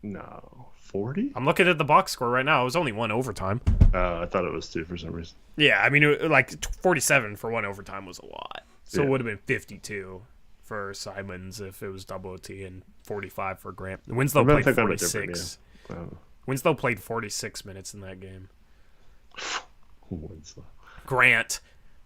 No, 40. I'm looking at the box score right now. It was only one overtime. I thought it was 2 for some reason. Yeah, I mean, like 47 for one overtime was a lot. So it would have been 52 for Simons if it was double OT and 45 for Grant. Winslow played 46. Winslow played 46 minutes in that game. Winslow. Grant,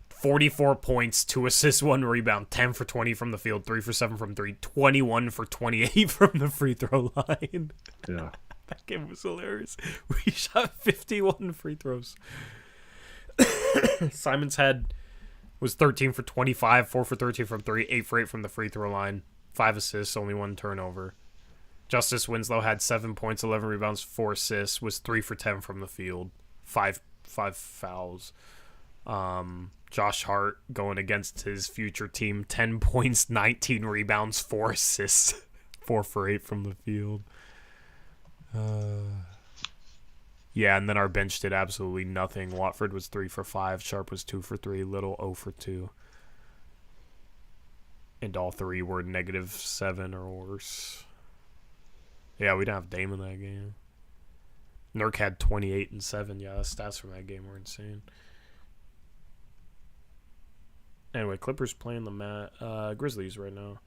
44 points, 2 assists, 1 rebound, 10 for 20 from the field, 3 for 7 from 3, 21 for 28 from the free throw line. Yeah. That game was hilarious. We shot 51 free throws. Simons was 13 for 25, 4 for 13 from 3, 8 for 8 from the free throw line, 5 assists, only 1 turnover. Justice Winslow had 7 points, 11 rebounds, 4 assists, was 3 for 10 from the field, 5 fouls. Josh Hart going against his future team, 10 points, 19 rebounds, 4 assists, 4 for 8 from the field. Yeah, and then our bench did absolutely nothing. Watford was 3 for 5. Sharp was 2 for 3. Little 0 for 2. And all 3 were -7 or worse. Yeah, we didn't have Dame in that game. Nurk had 28 and 7. Yeah, the stats from that game were insane. Anyway, Clippers playing the Grizzlies right now.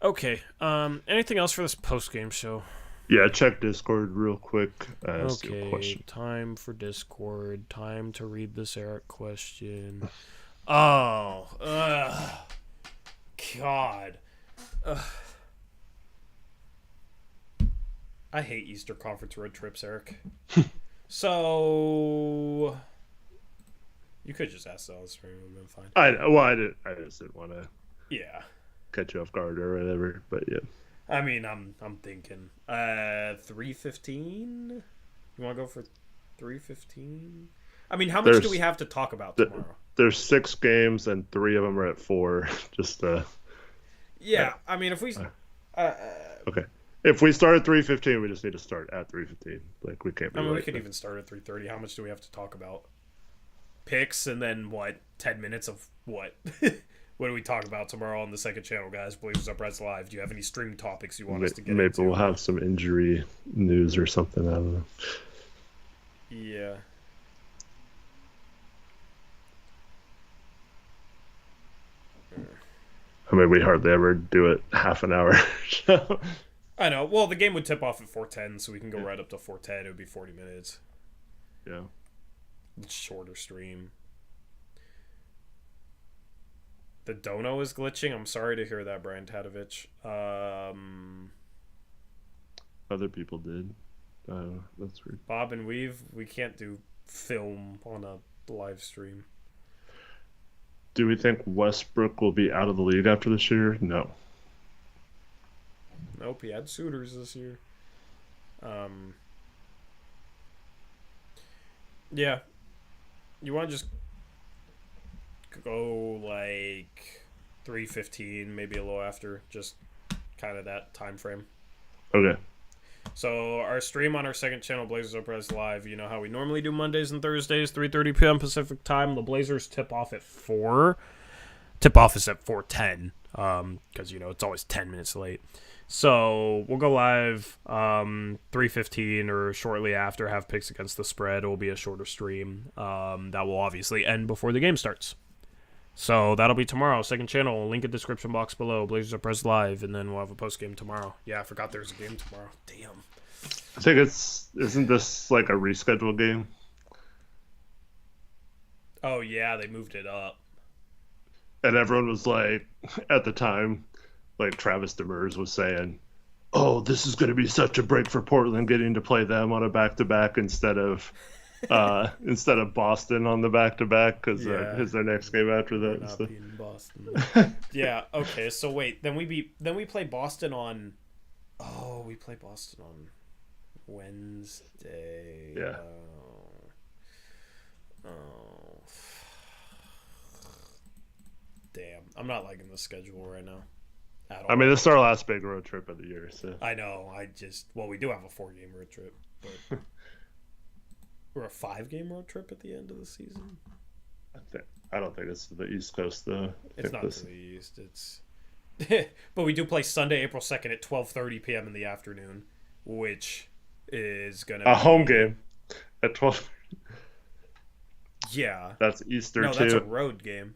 Okay, anything else for this post-game show? Yeah, check Discord real quick. Ask you a Okay, question. time for Discord. Time to read this Eric question. Oh, God. I hate Easter Conference road trips, Eric. So you could just ask us. It would have been fine. I just didn't want to catch you off guard or whatever, but yeah. I mean, I'm thinking 3:15. You want to go for 3:15? I mean, how much do we have to talk about tomorrow? There's 6 games and 3 of them are at 4. Just yeah. I mean, if we okay. If we start at 3:15, we just need to start at 3:15. Like we can't. We could even start at 3:30. How much do we have to talk about? Picks and then what? 10 minutes of what? What do we talk about tomorrow on the second channel, guys? Blazers Uprise Live. Do you have any stream topics you want us to get into? Maybe we'll have some injury news or something. I don't know. Yeah. I mean, we hardly ever do it half an hour. So. I know. Well, the game would tip off at 4:10, so we can go right up to 4:10. It would be 40 minutes. Yeah. Shorter stream. The dono is glitching. I'm sorry to hear that, Brian Tadovich. Other people did. That's weird. Bob and Weave, we can't do film on a live stream. Do we think Westbrook will be out of the league after this year? No. Nope, he had suitors this year. Yeah. You want to just go like 3:15, maybe a little after, just kind of that time frame. Okay. So our stream on our second channel, Blazers Uprise Live, you know how we normally do Mondays and Thursdays, 3:30 p.m. Pacific time. The Blazers tip off at 4. Tip off is at 4:10, because it's always 10 minutes late. So we'll go live 3:15 or shortly after, have picks against the spread. It will be a shorter stream that will obviously end before the game starts. So that'll be tomorrow, second channel, link in description box below, Blazers Uprise Live, and then we'll have a post game tomorrow. Yeah, I forgot there's a game tomorrow. Damn. I think isn't this like a rescheduled game? Oh yeah, they moved it up. And everyone was like, at the time, like Travis Demers was saying, "Oh, this is going to be such a break for Portland getting to play them on a back-to-back instead of Boston on the back-to-back because is their next game after that." Not beating Boston. Yeah. Okay. So wait, then we play Boston on. Oh, we play Boston on Wednesday. Yeah. Oh. Damn, I'm not liking the schedule right now. at all. I mean, this is our last big road trip of the year, so. I know. We do have a 4-game road trip, but we're a 5-game road trip at the end of the season. I don't think it's to the East Coast, though. It's not to the East. It's, but we do play Sunday, April 2nd at 12:30 p.m. in the afternoon, which is gonna be home game at 12. Yeah, that's Easter too. No, that's a road game.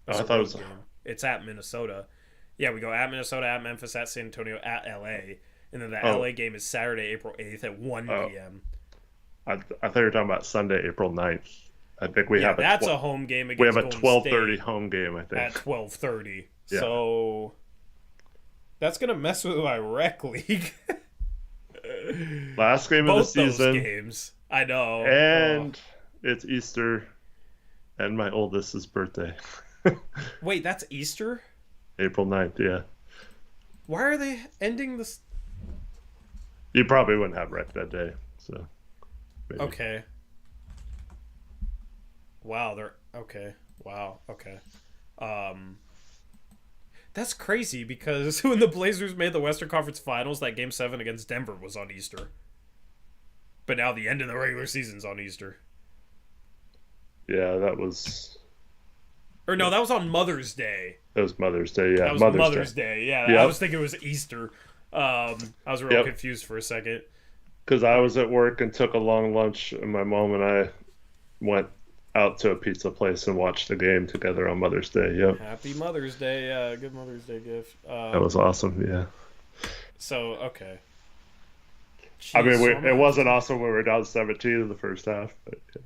I thought it was. Game. It's at Minnesota. Yeah, we go at Minnesota, at Memphis, at San Antonio, at LA, and then the LA game is Saturday, April 8th at 1 p.m. I thought you were talking about Sunday, April 9th. I think we have that's a home game against we have a 12:30 home game, I think. At 12:30. Yeah. So that's going to mess with my rec league. Last game of the season. Both those games. I know. And it's Easter and my oldest's birthday. Wait, that's Easter? April 9th, yeah. Why are they ending this? You probably wouldn't have rec that day, so. Maybe. Okay. Wow, okay. Wow, okay. That's crazy because when the Blazers made the Western Conference Finals, that Game 7 against Denver was on Easter. But now the end of the regular season's on Easter. Yeah, that was... Or no, that was on Mother's Day. That was Mother's Day, yeah. That was Mother's Day. Yeah. Yep. I was thinking it was Easter. I was real confused for a second. Because I was at work and took a long lunch, and my mom and I went out to a pizza place and watched the game together on Mother's Day. Yep. Happy Mother's Day. Yeah, good Mother's Day gift. That was awesome, yeah. So, okay. Jeez, I mean, it wasn't awesome when we were down 17 in the first half. But yeah.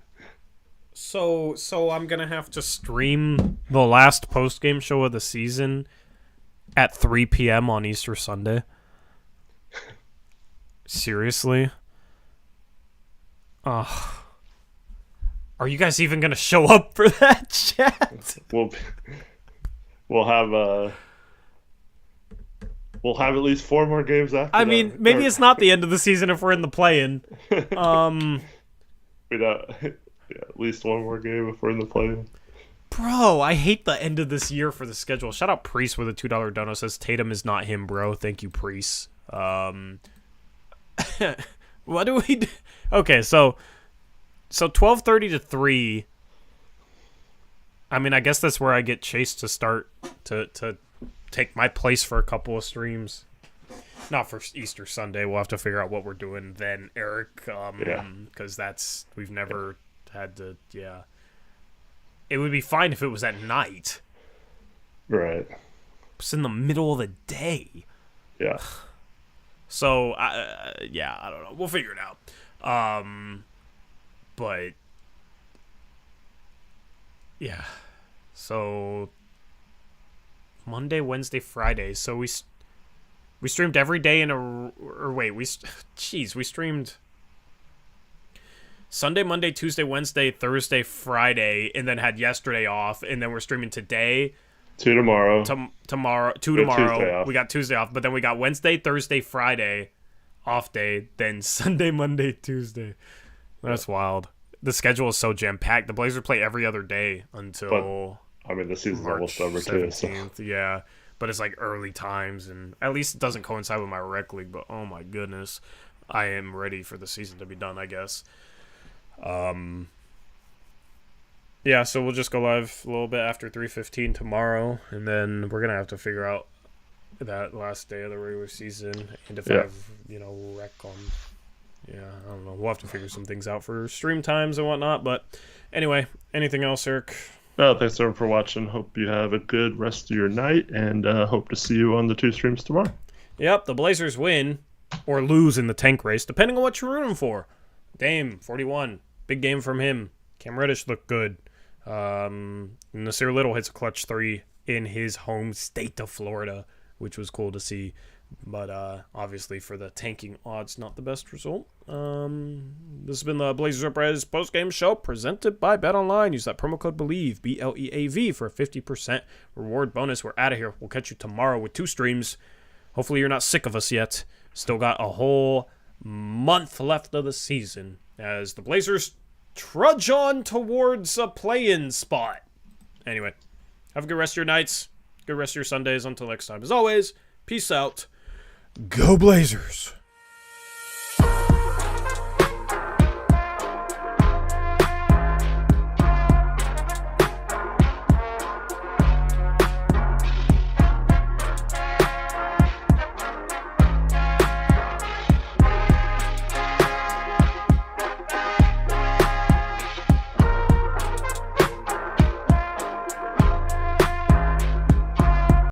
So I'm going to have to stream the last post-game show of the season at 3 p.m. on Easter Sunday. Seriously? Are you guys even going to show up for that, chat? We'll have at least 4 more games after I mean, maybe it's not the end of the season if we're in the play-in. We'd at least 1 more game if we're in the play-in. Bro, I hate the end of this year for the schedule. Shout out Priest with a $2 dono. Says Tatum is not him, bro. Thank you, Priest. What do we do? Okay, so 12:30 to 3. I mean, I guess that's where I get Chase to start to take my place for a couple of streams. Not for Easter Sunday. We'll have to figure out what we're doing then, Eric. Because we've never had to. Yeah, it would be fine if it was at night. Right. It's in the middle of the day. Yeah. So, I don't know. We'll figure it out. But, yeah. So, Monday, Wednesday, Friday. So, we streamed every day we streamed Sunday, Monday, Tuesday, Wednesday, Thursday, Friday, and then had yesterday off. And then we're streaming today. 2 tomorrow. Tomorrow. We got Tuesday off, but then we got Wednesday, Thursday, Friday off day, then Sunday, Monday, Tuesday. That's wild. The schedule is so jam-packed. The Blazers play every other day until the season's March almost over 17th. too. So. Yeah, but it's like early times, and at least it doesn't coincide with my rec league, but oh my goodness. I am ready for the season to be done, I guess. Yeah, so we'll just go live a little bit after 3:15 tomorrow, and then we're going to have to figure out that last day of the regular season, and if I have, rec on. Yeah, I don't know. We'll have to figure some things out for stream times and whatnot, but anyway, anything else, Eric? No, thanks everyone for watching. Hope you have a good rest of your night, and hope to see you on the 2 streams tomorrow. Yep, the Blazers win or lose in the tank race, depending on what you're rooting for. Dame, 41. Big game from him. Cam Reddish looked good. Nasir Little hits a clutch 3 in his home state of Florida, which was cool to see. But obviously for the tanking odds, not the best result. This has been the Blazers Uprise Postgame Show presented by BetOnline. Use that promo code BELIEVE, BLEAV, for a 50% reward bonus. We're out of here. We'll catch you tomorrow with 2 streams. Hopefully you're not sick of us yet. Still got a whole month left of the season as the Blazers trudge on towards a play-in spot. Anyway, have a good rest of your nights. Good rest of your Sundays. Until next time. As always, peace out. Go Blazers.